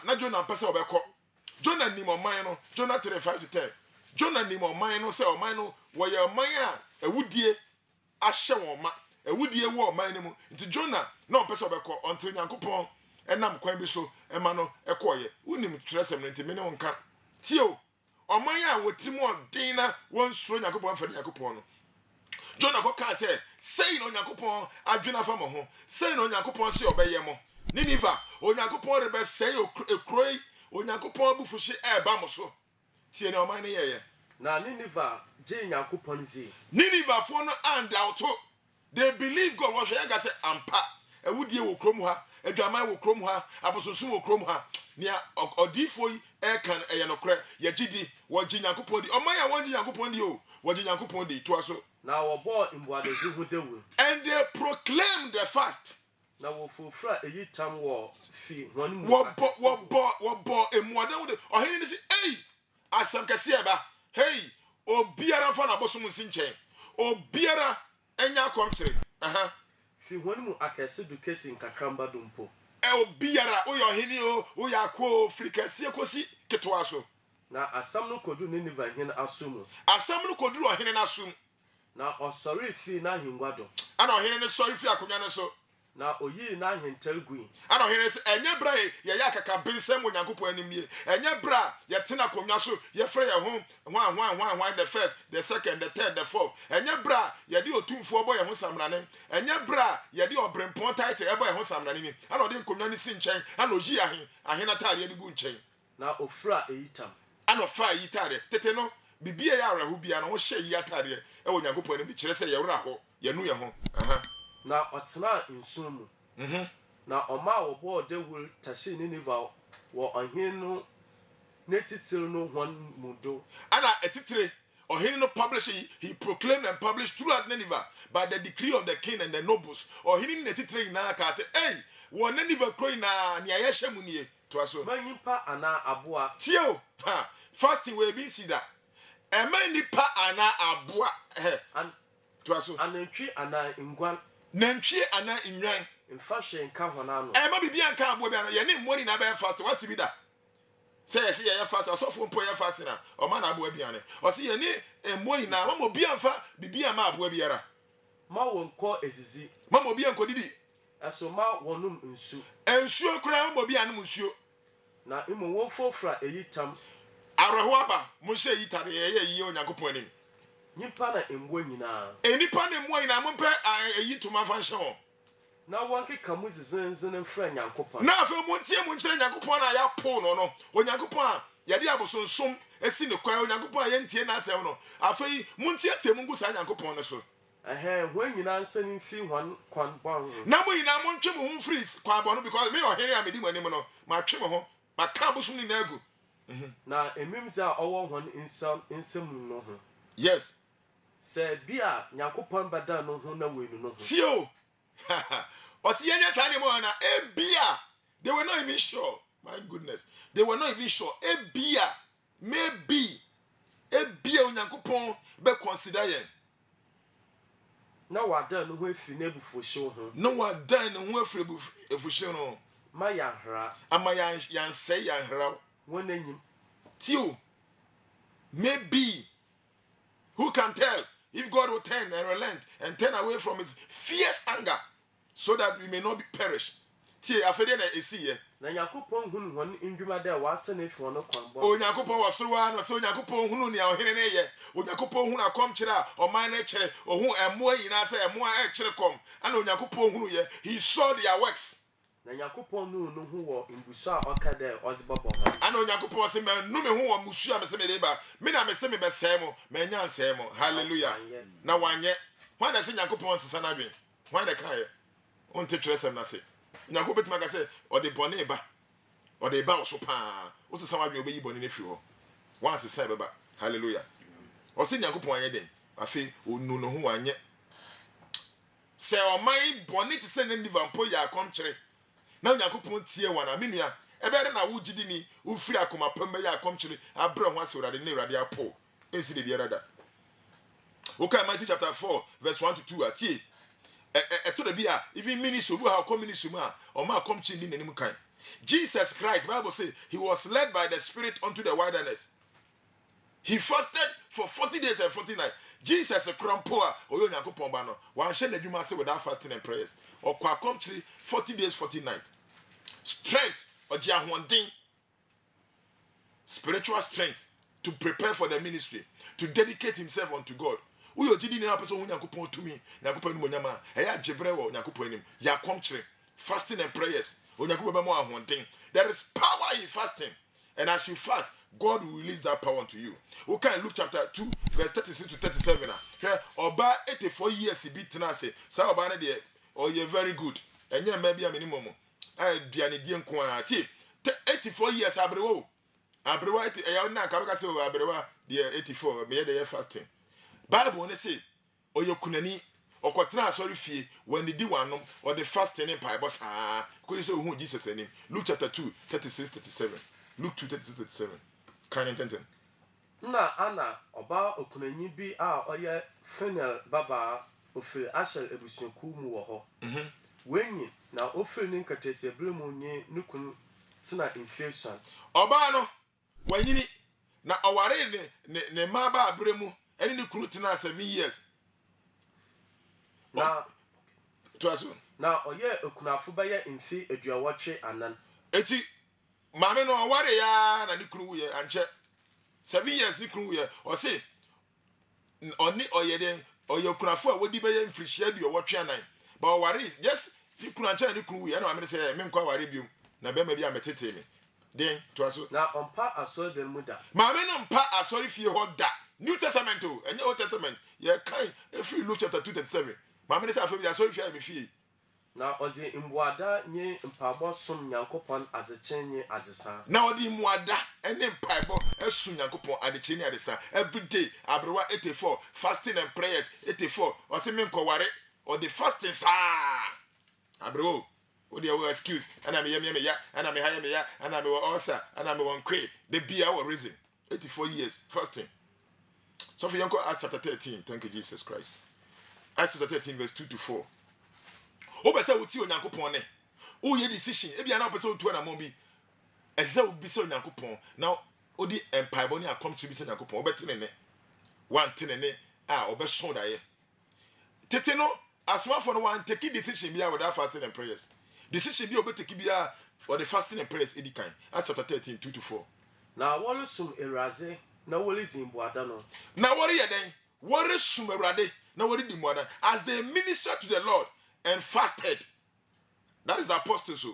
pese obekɔ Jonah ni mo man no Jonah 3 5 to 10 Jonah ni mo man no say o man no wo ye man a ewudie ahye won ma ewudie wo man ni mu nti Jonah na o pese obekɔ until Nyankopɔn enam kwan bi so ema no ekɔye unim tresem nti me ne wonka tio o man a wotimo den na won suro Nyankopɔn fa Nyankopɔn no Jonah go ka say no Nyankopɔn adwena fa mo ho say no Nyankopɔn se obeye mo Nineveh Onyankopɔn rebe say ekroi Onyankopɔn bufuhye eba mo so tie na o man ne ye na Nineveh je Nyankopɔn zi Nineveh fo no and out they believe God was saying say ampa ewudie wo krom ha adwaman wo krom ha abososun wo krom ha nia odifo yi kan eye no kre ye gidi wo ji Nyankopɔn di o man ya won ji Nyankopɔn di o wo ji Nyankopɔn di to aso na wo bo imbuadezi hu dewu and they proclaim the fast na wo fufra eyitam wo fi won mu wo bo emuadan de ohini ni say hey asam kase eba hey obiara fa na bosom nsi nchen obiara enya akomkyere fi won mu akase du kesi nkakramba dumpo obiara o yo ohini o ya ko frikase kosi ketwa so na asam no kodu Nineveh hin asumu asam no kodu ohini na asum na osori fi na hingwado ana ohini ne sori fi akonya ne so na oyi na hintel gui ana ohini se enye bra ye ya kaka bensem Onyankopɔn anim ye enye bra ye tena konya so ye frɛ ye ho hwan the first the second the third the fourth enye bra ye de otumfo boy ye ho samrane enye bra ye de obrempon title e boy ye ho samrane ni ana ode konya ni si nkyɛn ana oyi ahena tare ni gu nkyɛn na ofra eyitam ana ofra eyitare tete no bibia ya arahu bia na wo hye yi atare e Onyankopɔn anim kyerɛ sɛ ye wura ho ye nu ye ho na otena nsumu na oma wo bo dewul tashi Nineveh wo ohin no netitil no hon mudo ana etitire ohin no publish he proclaimed and published throughout Nineveh by the decree of the king and the nobles ohin netitire na ka say hey wo Nineveh kroi na ne ayehye mu nie to aso manyipa ana aboa tio fasting we be see that emanipa ana aboa an to aso anantwi ana ingwan nantwie ana inwan In fashion, come on. And maybe be and come with your name money na be fast. What to be that? Say I see ya fast or so phone ya fast na or man abu biane. Or see your name money na mama be and fa be a ma abu biara. Ma won call ezizi. Mama be and kodidi. Aso ma wonum nsu. Ensuo kura mama be anum nsuo. Na imo won fofra eyi tam. Araho aba mo hye yi tare ye yi onyankopon anim. Nipa na emwo nyina. Enipa na emwo nyina mo pe eyi tuma fa hye ho. Na wanke kamu zenzen mfra nyankopon. Na afa mo ntie mo nkyere nyankopon na ya po no onyankopon a yade abosonsom esi ne kwa onyankopon a ye ntie na asem no afa yi mo ntie tie mo ngusa nyankopon no so. When nyina nsan mfi hwan kwan bon. Na mo nyina mo ntwe mo ho freeze kwan bon because me ohere a medi mo anim no ma twe mo ho ma ka bosum ni na agu. Na emimza owo hwan insam no ho. Yes. Se bia nyankopon bada no ho na wenu no ho. Tio. Osiyenye sane mo na ebia. They were not even sure. My goodness. They were not even sure. Ebia. Maybe. Ebia onyankopon be consider yen. Na wada no ho afi na ebufo ho. No wada no ho afri ebufo no. Ma ya hra. Ama yan say yan hra. Won anyim. Tio. Maybe. Who can tell if God will turn and relent and turn away from his fierce anger so that we may not be perish. Tie afede na esi ye. Na yakopon hunu hon ndwuma da wase na efi ono kwan bo. Onyakopon wasoro na so onyakopon hunu ne ohene ne ye. Onyakopon hunu akom kire a oman na kire ohu emo yina se emo a kire kom. Ana onyakopon hunu ye. He saw their works. Na yakopon no ho wo mbuso a okada ozibabo. Ana onyakopon se me nu me ho wo musu a me se me deba. Me na me se me be semo, me nya nsemo. Hallelujah. Na wanye. Why na se nyakopon sesa na dwen? Why na kai? On te tresem na se. Nyakopon betima ka se o de bone ba. O de ba so pa. O se sama dwen obeyi bone ne fi ho. Wan se sai beba. Hallelujah. O se nyakopon anye den. Afi onu no ho anye. Se o mai bone te se ne nivampo ya akom kire. Na nyakopon tie wana menua ebere na wo gidi ni wo firi akoma pamba ya akom kire abre ho ase urade ne urade apo ensi de biara da. Okay, Matthew chapter 4 verse 1 to 2 atie to the bia even ministry who have come ministry ma o ma come chindi nanim kan. Jesus Christ, Bible say he was led by the Spirit unto the wilderness. He fasted for 40 days and 40 nights. Jesus krampoa oyo nyankopon ba no wan hye nadwuma se without fasting and prayers. Or kwa come 40 days 40 nights. Strength or jahwandin, spiritual strength to prepare for the ministry, to dedicate himself unto God. Uyo jidi ni na person hu nyankopon tumi nyankopon ni monyama eya jebre wo nyankopon nim ya kom kire fasting and prayers onyankopon be mo ahwandin. There is power in fasting, and as you fast God will release that power unto you. Okay, Luke chapter 2 verse 36 to 37 okay, oba 84 years bi tena se sa oba na de oh you very good enye ma bia minimum duane die nko a ti 84 years abrewo ya na ka ka se abrewa de 84 me de fasting. Bible ne say oyokunani okotena asori fie when di wanom or the fasting in Bible sa ko say hu Jesus anim. Luke chapter 2 36 37. Luke 2 36 37. Kan intenten Na ana oba okunanyi bi a oye Phanuel baba ofiri Asher ebusunku mu wo ho. Wenyi na ofiri ni nkatese bremu nyi nukun tena inflation. Oba no wanyini na oware ne maba abremu eni ni kunu tena 7 years. Na to aso na oye okunafo ba ye mfi aduawotwe anan. Eti mame no oware ya na ni kunu ye anche 7 years ni kunu ye o se oni oyede oyokunafo a wodi be ye mfirihia aduawotwe anan. Ba oware yes ni kunu anche ni kunu ye na mame say me nkwa ware biom na be ma bi ametete me den to aso na ompa asori den muda mame no mpa asori fie ho da New Testament o enye Old Testament ye kai if you Luke chapter 2:37 mame say afọ bi asori fie me fie na ozi mbuada nye mpabo som nyankopon azechenye azesa na odi mbuada ene mpabo esum nyankopon adechenye adesa every day abrewa 84 fasting and prayers 84 o se me nkoware or the fasting sa abrewo o dey excuse ana me ya ana me haya me ya ana me ulcer ana me won kwe the bia or reason 84 years fasting. So for Acts chapter 13, thank you Jesus Christ. Acts chapter 13 verse 2 to 4. Obesa uti onyankopon ne. Wo ye decision. Ebi ana obesa utu na mombi. Eze obisa onyankopon. Now odi empire boni akom to bisa onyankopon. Obetene ne. One thing ne obeso da ye. Tete no asma for no one take decision bia without fasting and prayers. Decision bi obeteki bia for the fasting and prayers edi kan. Acts chapter 13 2-4. Na wole sum eraze na wole zimbuada no. Na wore ye den. Wore sum erade na wore di muada as they minister to the Lord and fasted. That is apostles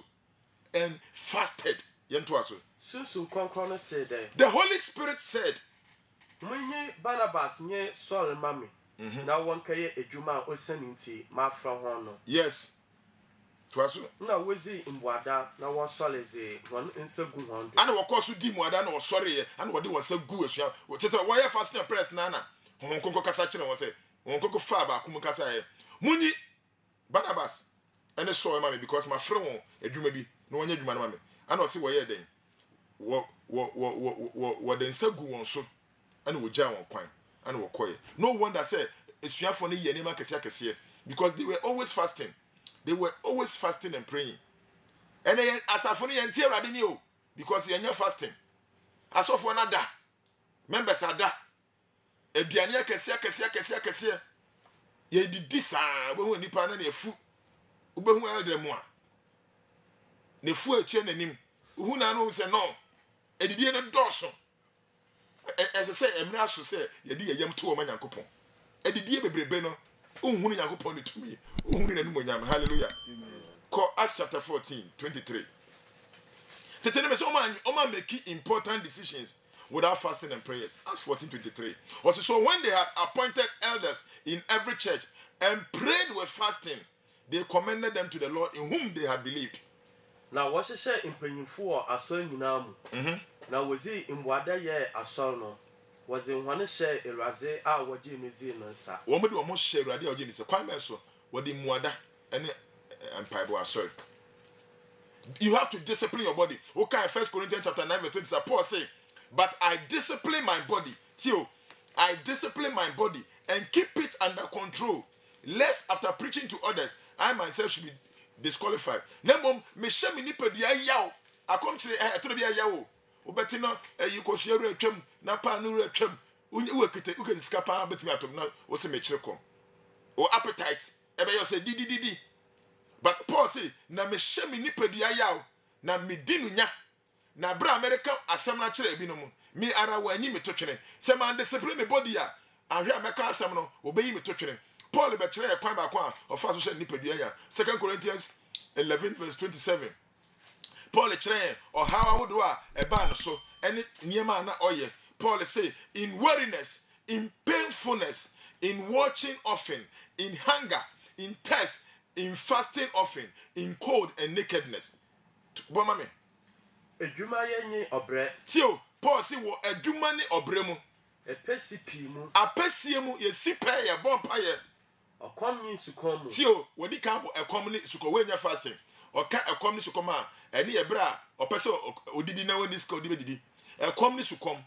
and fasted. Yento aso. Susu konkron said the Holy Spirit said, Munye Barnabas nye Saul mami. Na wonkaye edwuma osani nti ma fra ho no. Yes. Twaso. Na wezi imbuada na wo Saul ze won nsegu ho. Ana wo koso di muada na wo sori ye, ana wo de wo sa gu asua. Wo tete wo ye fasting and prayers na hon konko kasa kire wo se. Hon konko fa ba kum kasa ye. Munyi Barnabas ene Saul mami because ma fra won edwuma bi na wonya edwuma na mami. Ana wo se wo ye den. Wo den sa gu won so. Ana wo ja won kwan. And we call it. No wonder say esuafo ne yenema kese because they were always fasting. They were always fasting and praying. And then asafo ne yenti awrade ni o because yenya fasting. Asofo na da. Members ada. Aduane kese. Ye didi saa we hu nipa na efu. Ubehu elder mo a. Ne fu atue nanim. Uhu na no say no. Edidi ne doso. As I say, I'm not so say, you did a yam to a man yankopon. A did bebrebe no, who yankopon to me, who hallelujah. Call Acts chapter 14:23. To tell me so man make important decisions without fasting and prayers. Acts 14:23. Also, so when they had appointed elders in every church and prayed with fasting, they commended them to the Lord in whom they had believed. Now, what she said in Penyinfo aswan nyinaa na wozi imbuada ye asor no wozi hwane she eraze a woje mezi no nsa wo mo de wo she erade a woje ni se kwan men so wo de muada ene empire bo asor. You have to discipline your body. Okay, 1 Corinthians chapter 9 verse 20 Paul say, but I discipline my body. Theo, I discipline my body and keep it under control, lest after preaching to others I myself should be disqualified. Nemom me she me nipadua yaw akom kire to bia yaw obeti no you ko hwere atwam na pa no atwam u kete skapa betumi atom na wo se me kire kom o appetite ebe yo say di but Paul say na me she me nipadua yaw na me dinu nya na bra America asem na kire ebi no mu me ara wa anyi me to twene se man discipline me body a ahwe America asem no obeyi me to twene. Paul be kire kwan ba kwa of first social nipadua ya 2 Corinthians 11 verse 27. Paul kire or how would a ban so any niema na oye. Paul say in weariness, in painfulness, in watching often, in hunger, in thirst, in fasting often, in cold and nakedness. Bomame. Edwuma ye nyi obre. Tio, Paul say wo edwuma ni obre mu. Epesi pi mu. Apesie mu ye sipe ye bompa ye. Okom ni sukom mu. Tio, wodi ka bo ekom ni suko we nya fasting. Oka ekom ni sukom a eni ye bra opese odidi na woni ska odi bedidi. Ekom ni sukom.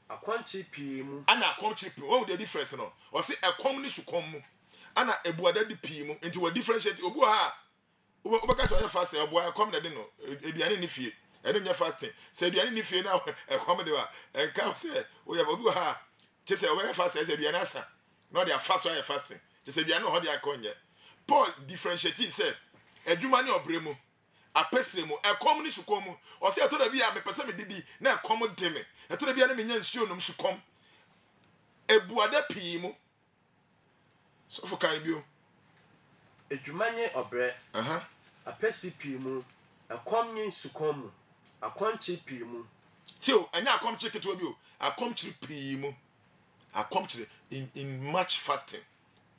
Akwanchi pi mu. Ana akwanchi pi. What the difference no? O se ekom ni sukom mu. Ana ebuada di pi mu. Nti we differentiate obu ha. Obeka so ye fasting ebuada ekom na de no. Eduane ni fie. Eno nya fasting. Se eduane ni fie na ekom de wa. Enka se o ye obu ha. Chese we fasting se eduane asa. No they are fast while fasting. They say, "Biano hodi akonye." Paul differentiate say, "Edwuma ni obremu, apesre mu, ekom ni sukom mu." O say to da bia me pese me didi na ekom de me. E to da bia na me nya nsuo nom sukom. Ebuada pii mu. So for kan bio. Edwuma nye obre. Apesi pii mu, ekom nye sukom mu, akwanchi pii mu. Tio, anya akom chike to bio. Akom chiri pii mu. Akom chiri in much fasting.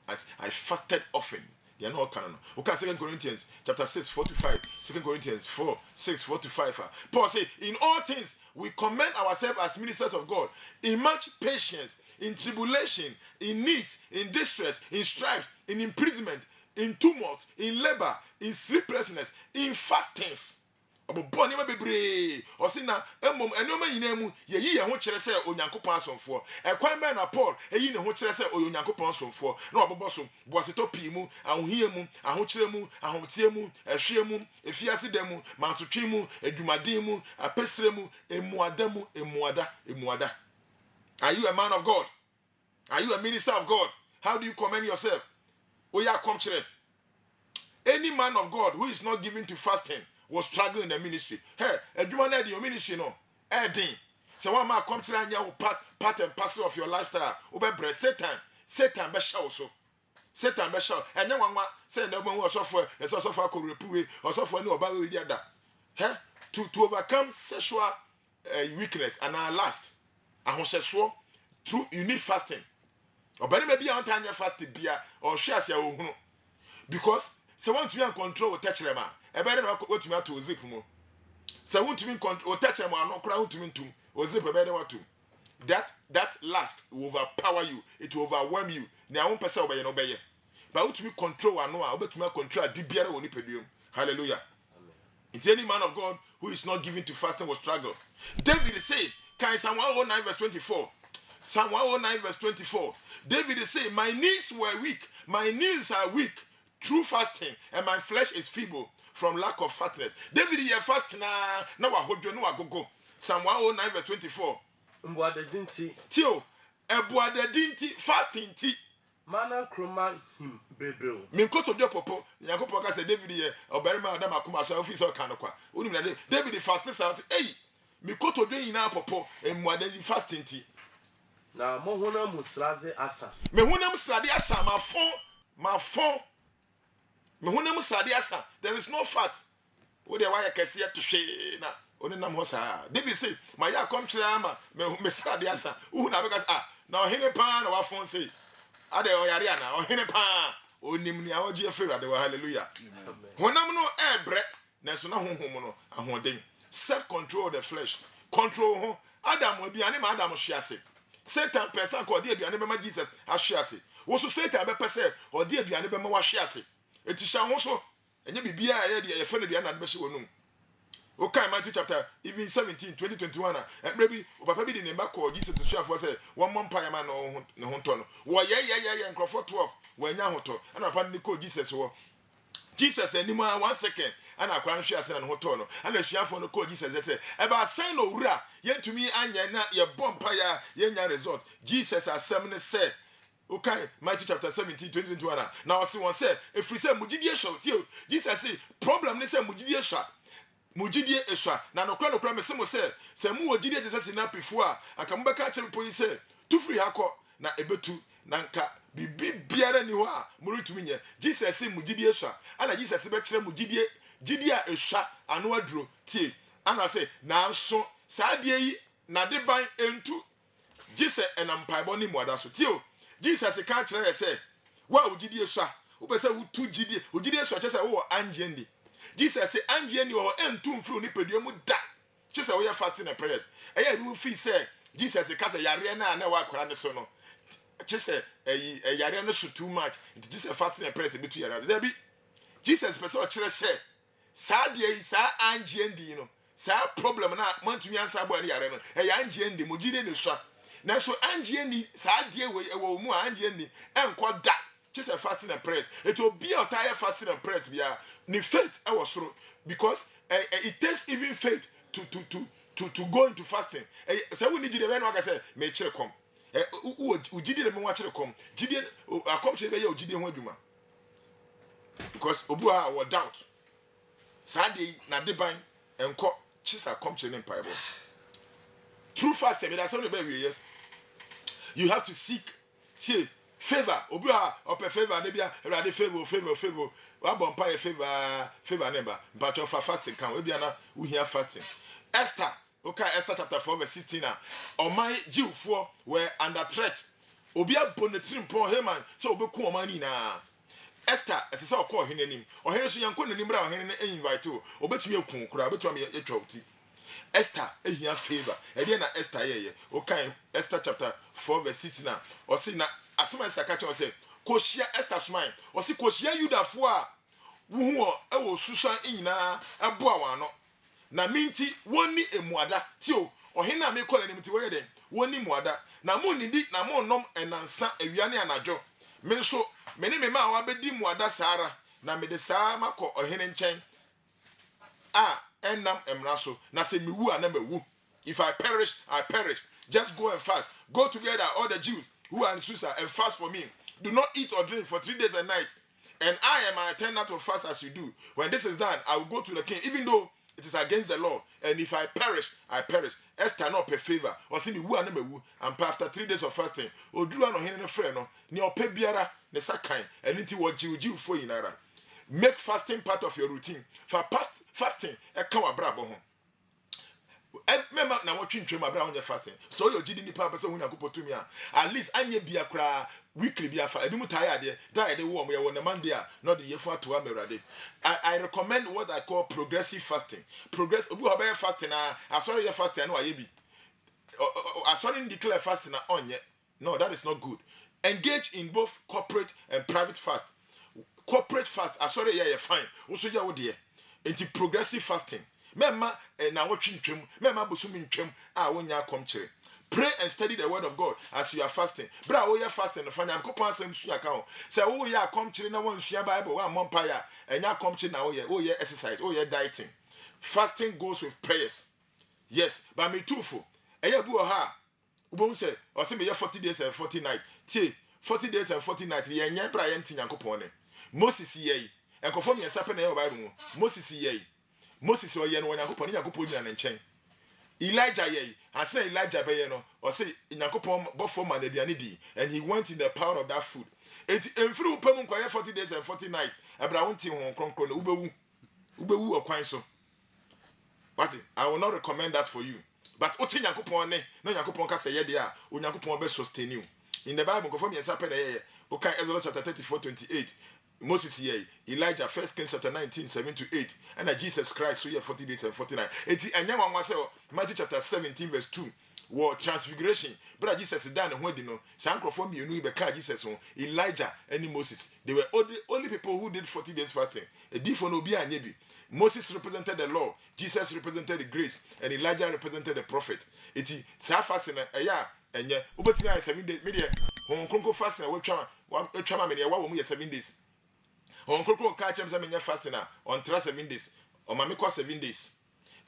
As I fasted often. You know canon. Okay, 2 Corinthians chapter 6:45. 2 Corinthians 4:6-4-5. Paul says, in all things we commend ourselves as ministers of God, in much patience, in tribulation, in needs, in distress, in strife, in imprisonment, in tumult, in labor, in sleeplessness, in fastings. Obo ni ma bebre o se na emom enoma nyina mu ye yi ye ho kire se onyankopon asomfo ekwan me na Paul eyi ne ho kire se onyankopon asomfo na obobo so boaseto pi mu ahohie mu ahokire mu ahomtie mu ehwe mu efiase dem mu mansotwe mu adwumaden mu apesre mu emuada mu emuada. Are you a man of God? Are you a minister of God? How do you commend yourself? Oya kom kire. Any man of God who is not given to fasting was struggling in the ministry. Hey, adwuma na your ministry no. Edin. So one man come to anya part and parcel of your lifestyle. Obebre Satan be show so. Satan be show. Anya wanwa say na obo osofo, esofo akorepuwe, osofo ni oba we dia. Hey, to overcome sexual weakness and last. Ahosheso through you need fasting. Obere maybe you want to fast bia or share say ohunu. Because so want to control touch them. Ebere na what you to zip mo. So want to control touch them no kra want to o zip ebere what to. That last will overpower you. It will overwhelm you. Na won pese obeye no beye. But want to control ano a obetumi control di biara woni peduum. Hallelujah. Amen. It's any man of God who is not given to fasting will struggle. David say, can Psalm 109 verse 24. Psalm 109 verse 24. David is saying, my knees were weak. My knees are weak through fasting, and my flesh is feeble from lack of fatness. David, you fast na wa hodwo no agogo. Psalm 109 verse 24. Mbuadezinti. Tio, ebuadedinti fasting ti. Mana kroma bebreo. Minkoto dwo popo. Yakopo ka say David ye obarima adam akoma so office o kan kwa. Unim na David fasting say, "Hey, minkoto dwo ina popo, emuadedi fasting ti." Na mohuna musraze asa. Me hunam srade asa mafon. Me hunam srade asa. There is no fat. Wo de why kese to hwe na oni nam ho saa. David say, "My ya come kire ama me srade asa." Uhu na because na ohene pa na wafon say. Ade oyare ana ohene pa onim ni awoje efere ade wa hallelujah. Honam no ebre na so na honhom no ahoden. Self control the flesh. Control ho Adam obiane ma Adam hwe Satan person ko de aduane be ma Jesus ahwe ase. Wo so Satan be pese o de aduane be ma wa hwe ase. Etisha ho so enye bibia ya de ye fe ne aduane na be hye wonum. Okay, Matthew chapter even 17 2021 maybe papa bi de ne ba ko Jesus suafo say one month pa ma no ne ho to no wo ye nkrofo 12 wo anya ho to na papa ne ko Jesus wo Jesus anima 1 second ana akwa nhwe ase na ne ho to no ana suafo no ko Jesus say e ba sign no wura yentumi anya na ye bompa ya ye nya result Jesus asem ne say okay, Matthew chapter 17 2021 na o se won say efri say mugidie show tio Jesus say problem ne say mugidie show mujidie eswa na nokra mesemo se mu wogidie je se na pefo a aka mbeka kire po yi se tu free hako na ebetu na nka bibiara ni ho a murutumi nye Jesus se mujidie eswa ana Jesus be kire mujidie a eswa ano aduro tie ana se na nso saade yi na de ban entu Jesus enampaibo ni muada so tie o Jesus ka kire se wa wogidie eswa wo be se wutu gidie wogidie eswa che se wo anje ndi Jesus say angie ni o entum fru ni peduamu da. Che say we fasting and prayers. Eya bi fi say Jesus say kasa yare na wa akora ne so no. Che say yare no so too much. Jesus fasting and prayers be too yare. There be Jesus person o kire say sa de sa angie ndi no. Sa problem na mantumi ansa bo yare no. Eya angie ndi mo gide ne so. Na so angie ni sa de we mu angie ni enko da. Just a fasting and prayers. It will be a tire fasting and prayers. Ni faith I was through because it takes even faith to go into fasting. So we need the man like I said, may check come. Ujidi the man watch come. Gideon I come to you Gideon Waduma. Because Obua or doubt. Sadly na divine and call chisa come to Bible. True fasting, that's only baby. You have to seek favor obua ope favor na bia erade favor wa bompa ye favor neighbor but of fasting kan we bia na we hear fasting Esther chapter 4 verse 16 my Jewfo were under threat obia bonetrim pon Haman so obeku oman ni na Esther ese se okọ ohene nim ohene so yanko nanim bra ohene na invite o obetumi ekun kura obetumi etwa oti Esther ehia favor e dey na Esther ye okay Esther chapter 4 verse 16 o say na asema Esther ka che say koshia Esther smine o say koshia Yudafo a wo hu e wo susan nyina ebo awano na minti woni emuada ti o ohina me call ni mti we den woni muada na mo nidi na mo nom enansa awiane anadwo me nso me ne me ma wa bedi muada sara na me de saa makọ ohene nchen enam emra so na se mewu ana mewu. If I perish, I perish. Just go and fast. Go together, all the Jews who are in Susa, and fast for me. Do not eat or drink for 3 days and night. And I attend not to fast as you do. When this is done, I will go to the king, even though it is against the law. And if I perish, I perish. Esther not pay favor. Or see me woo and mewu. And after 3 days of fasting, or do no hen no friend no. Ni ope biara ne sakai. And inti what Jew for inara. Make fasting part of your routine. For past fasting, e kan wa brabo ho. Remember na what twin my brother on your fasting. So your GD nipa person when you to me at least anye bia kra weekly bia fa ebi mu tired there die the warm we on Monday not the year for to amerade. I recommend what I call progressive fasting. Progress obi ho be fasting na sorry your fasting no aye bi. Sorry declare fasting na onye. No, that is not good. Engage in both corporate and private fast. Corporate fast, sorry yeah fine. Also ya wo de. Into progressive fasting. Mema na watching twem mema bosumi ntwem wonya akom kire. Pray and study the word of God as you are fasting. Bra wo ya fasting fa nyam kopon asem sua ka ho. Say wo ya akom kire na won sua Bible wa mompire enya akom kire na wo ye exercise, wo ye dieting. Fasting goes with prayers. Yes, but me too for. Eya bu o ha. Ubon say o say me ye 40 days and 40 nights. Tie 40 days and 40 nights ye nya bra ye nti nyankopon ne. Moses ye enkonfo me sape na ye Bible mu. Moses ye Moses o ye no Nyankopon Nyankopon nyina ne nchen. Elijah ye, answer Elijah be ye no, o say Nyankopon bofo man aduane di, and he went in the power of that food. Enti emfiri upam nkoye 40 days and 40 nights. Abra wonti ho kronkron no ubewu okwan so. But I will not recommend that for you. But oti Nyankopon ne, no Nyankopon ka say ye de a, o Nyankopon be sustain you. In the Bible confirm yesa pe na ye, o kan Exodus chapter 34:28. Moses ye, Elijah, 1 Kings chapter 19, 7-8, and Jesus Christ, so 40 days and 49. And then one was Matthew chapter 17, verse 2, war transfiguration. But Jesus is done when you know, Sanko from you knew Jesus, Elijah, and Moses. They were only people who did 40 days fasting. A different Obi and Yebi. Moses represented the law, Jesus represented the grace, and Elijah represented the prophet. It is fasting, and yeah, over 7 days, media, on Conco fasting, what chama, many, 7 days. On Coco catch him some fasting on 7 days. On my 7 days.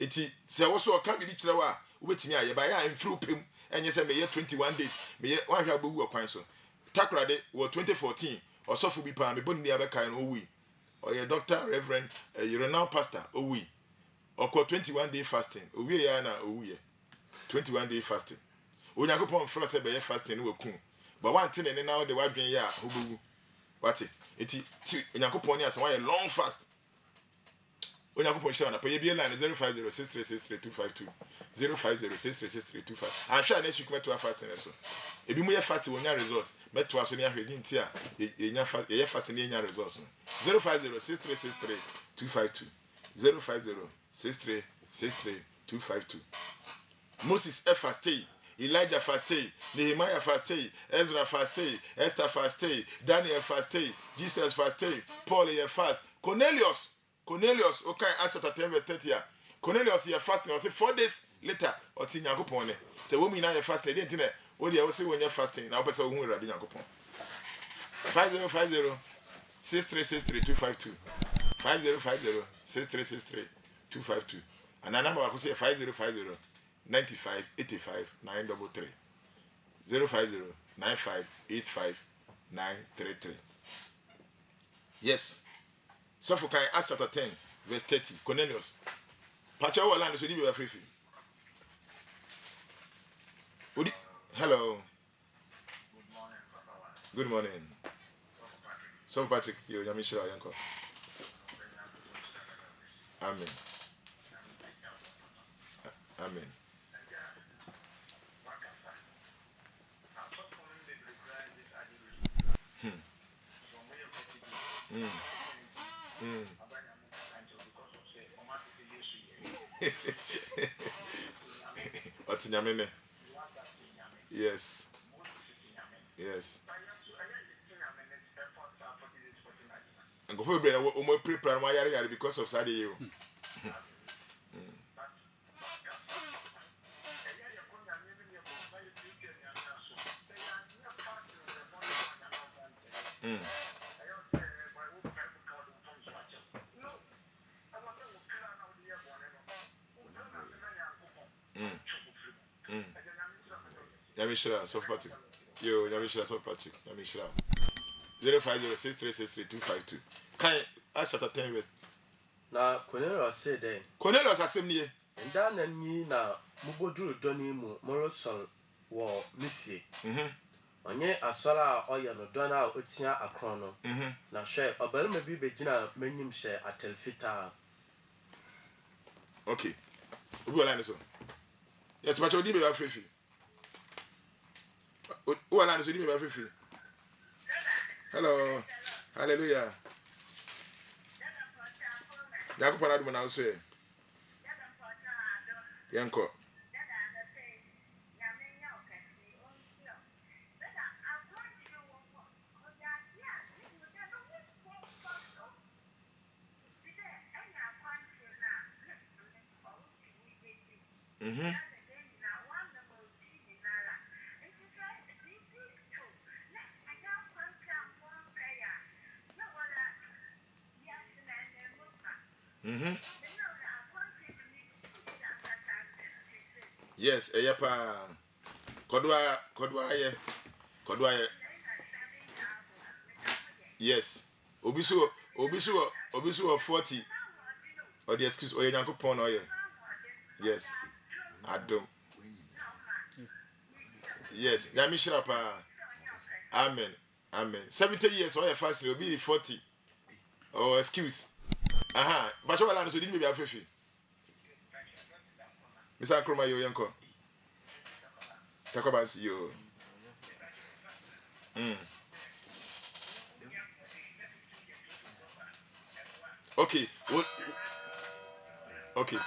It is also a can't be each hour. Waiting here by and through him. And yes, I may 21 days. May 1 have boo of so. Takrade was 2014 or so for be palm, but never kind of we. Or a doctor, reverend, a renowned pastor, oh we. Or call 21-day fasting. Oh we are now, oh we. 21-day fasting. When I go upon first a fasting, will come. But one thing and now the wife being ya who what it. Eti Nyankopon as why a long fast. Nyankopon share na pay be line 0506363252 0506363252. I'm sure next week meto fast na so. Ebi mu ye fast wonya result. Meto aso ne ahwedi nti a ye fast ne nya results. 0506363252 0506363252. Moses fasted. Elijah fasted, Nehemiah fasted, Ezra fasted, Esther fasted, Daniel fasted, Jesus fasted, Paul fast, Cornelius, okay, Acts chapter 10 verse 30 here. Cornelius here fasting, I say 4 days later, or tin Yakupone. Say, women now fasting, didn't it? What do you say when you're fasting? Now, person who will be Yakupon 5050 6363 5050 and a number I could say 5050 95 85 933 050 95 85 933. Yes. So for Acts chapter 10 verse 30 Cornelius Pacha land so be free. Hello. Good morning. So Patrick, you Yamisha Yanko. Amen. Amen. What's Nyamene? Yes. Yes. And go for brain, prepare my yard because of Saturday. Yamishra, soft Patrick. Yo, Yamishra, soft Patrick. Yamishra. 0506363252. Can I start 10 verse? Na Cornelius said then. Cornelius assembly. And then and na Mubodru Johnny Morrison war Miffy. Onye aswala oya no dona otia akrono. Na hwe obal ma bi begina manyim hye atelfita. Okay. Obi wala so. Yes, but odi me ba free. Wala so odi me ba free. Hello. Hallelujah. Yako para du na so e. Yanko. Yes, eyapa. Kodwa ye. Yes. Obisu 40. Or the excuse oye Nyankopon oye. Yes. Adom. Yes, Yamishra pa. Amen. 70 years oye fastly will be 40. Oh, excuse. But you all so didn't be afefi. Mr. Nkrumah yo yanko. Takobas yo. Okay. Okay.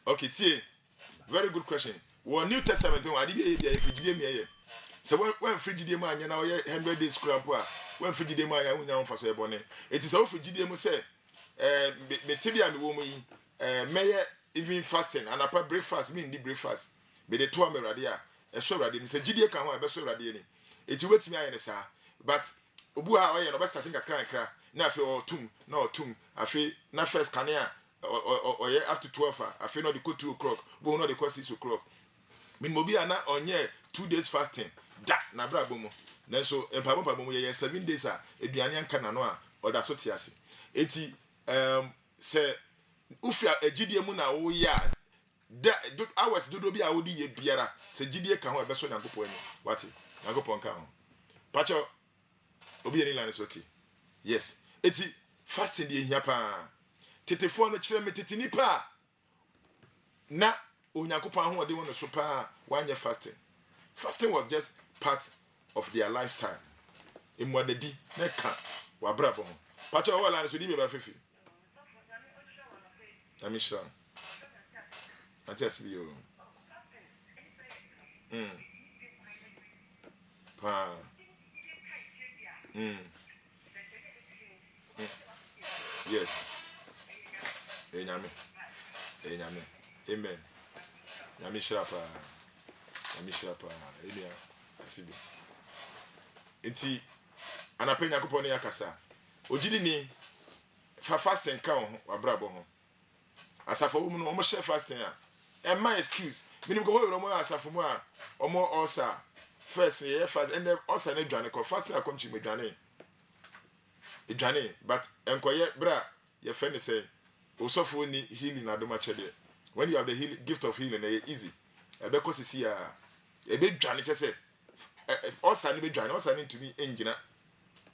Okay, see. Very good question. Well, New Testament, I did if me. So when Frigidia man, you know, 100 days crampa, when Frigidia man, I won't for say bonnet. It is all Frigidia say, me tibia me woman, mayor even fasting, and upon breakfast, mean the breakfast. Me the 2 radia, a so radi, say Gidia can have a so radiani. It wait me in a sa, but Ubu Hawaii and best I think a cry, now for tomb, no tomb, I feel not first cania. Or up to 12 I feel not the good 2 o'clock, but not the cost 6 o'clock. Min mobia na onye 2 days fasting. Da na bra bomo. Nanso empabo bomo ye 7 days a eduane anka na no a oda so tiase. Enti se ufia agidie mu na wo ya da hours dodo bi a wodi ye biara se gidie ka ho e beso Nyankopon ani. Wati Nyankopon ka ho. Pacho obi eni lan is okay. Yes. Enti fasting dey hia pa. Tetefo no kire me tetini pa na onyankopon ho de won so pa wanye fasting was just part of their lifestyle imwadedi na ka wabrabo ho pacha wala na so di be ba fefi Amisha Atias bio pa yes Enyame. Amen. Yamishra pa. Elia asibi. Enti anape Nyankopon ya kasa. Ogidi ni fa fasting ka ho abrabo ho. Asafo wo mu no omo share fasting a. E ma excuse. Minim ko wo mo asafo mu a omo ulcer first ye fast and then ulcer na dwane ko fasting akomchi medwane. Edwane but enkoye bra ye fe ne say Osofo ni healing adoma chede. When you have the gift of healing, it's easy. Ebe ko sisi a ebe dwane chese. Osa ni be dwane, osa ni ntumi engina.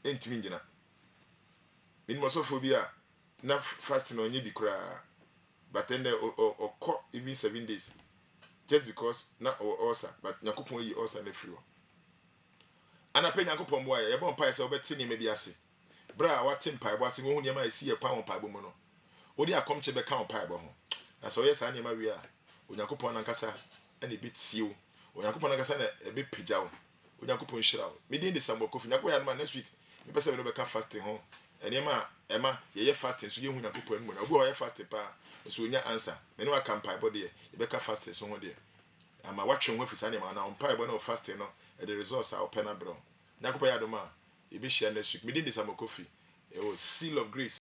Entumi engina. Minimo osofobia na fasting onye bi kura. But then or even 7 days. Just because na osa, but Nyankopon yi osa na free. Ana pe Nyankopon boa ye bon pa se obeti ni mebi ase. Bra wa tempa bo ase wo hu niam esi ye pa won pa bo mu no. Odi akomche be ka on paibo ho na so yes ani ma wi a Onyankopon nankasa ani betiwo Onyankopon nankasa na ebe pagyawo Onyankopon hira wo me din de Samuel Kofi Nyankopon ya ma next week me person no be ka fasting ho enema ema ye fasting so ye hu Nyankopɔn mu na obi o ye fasting pa so nya answer me no aka mpa body ye be ka fasting so ho de ama watwe ho afisa ne ma na mpa body no fasting no e the results are open abro Nyankopɔn ya do ma e be share next week me din de Samuel Kofi e o seal of grace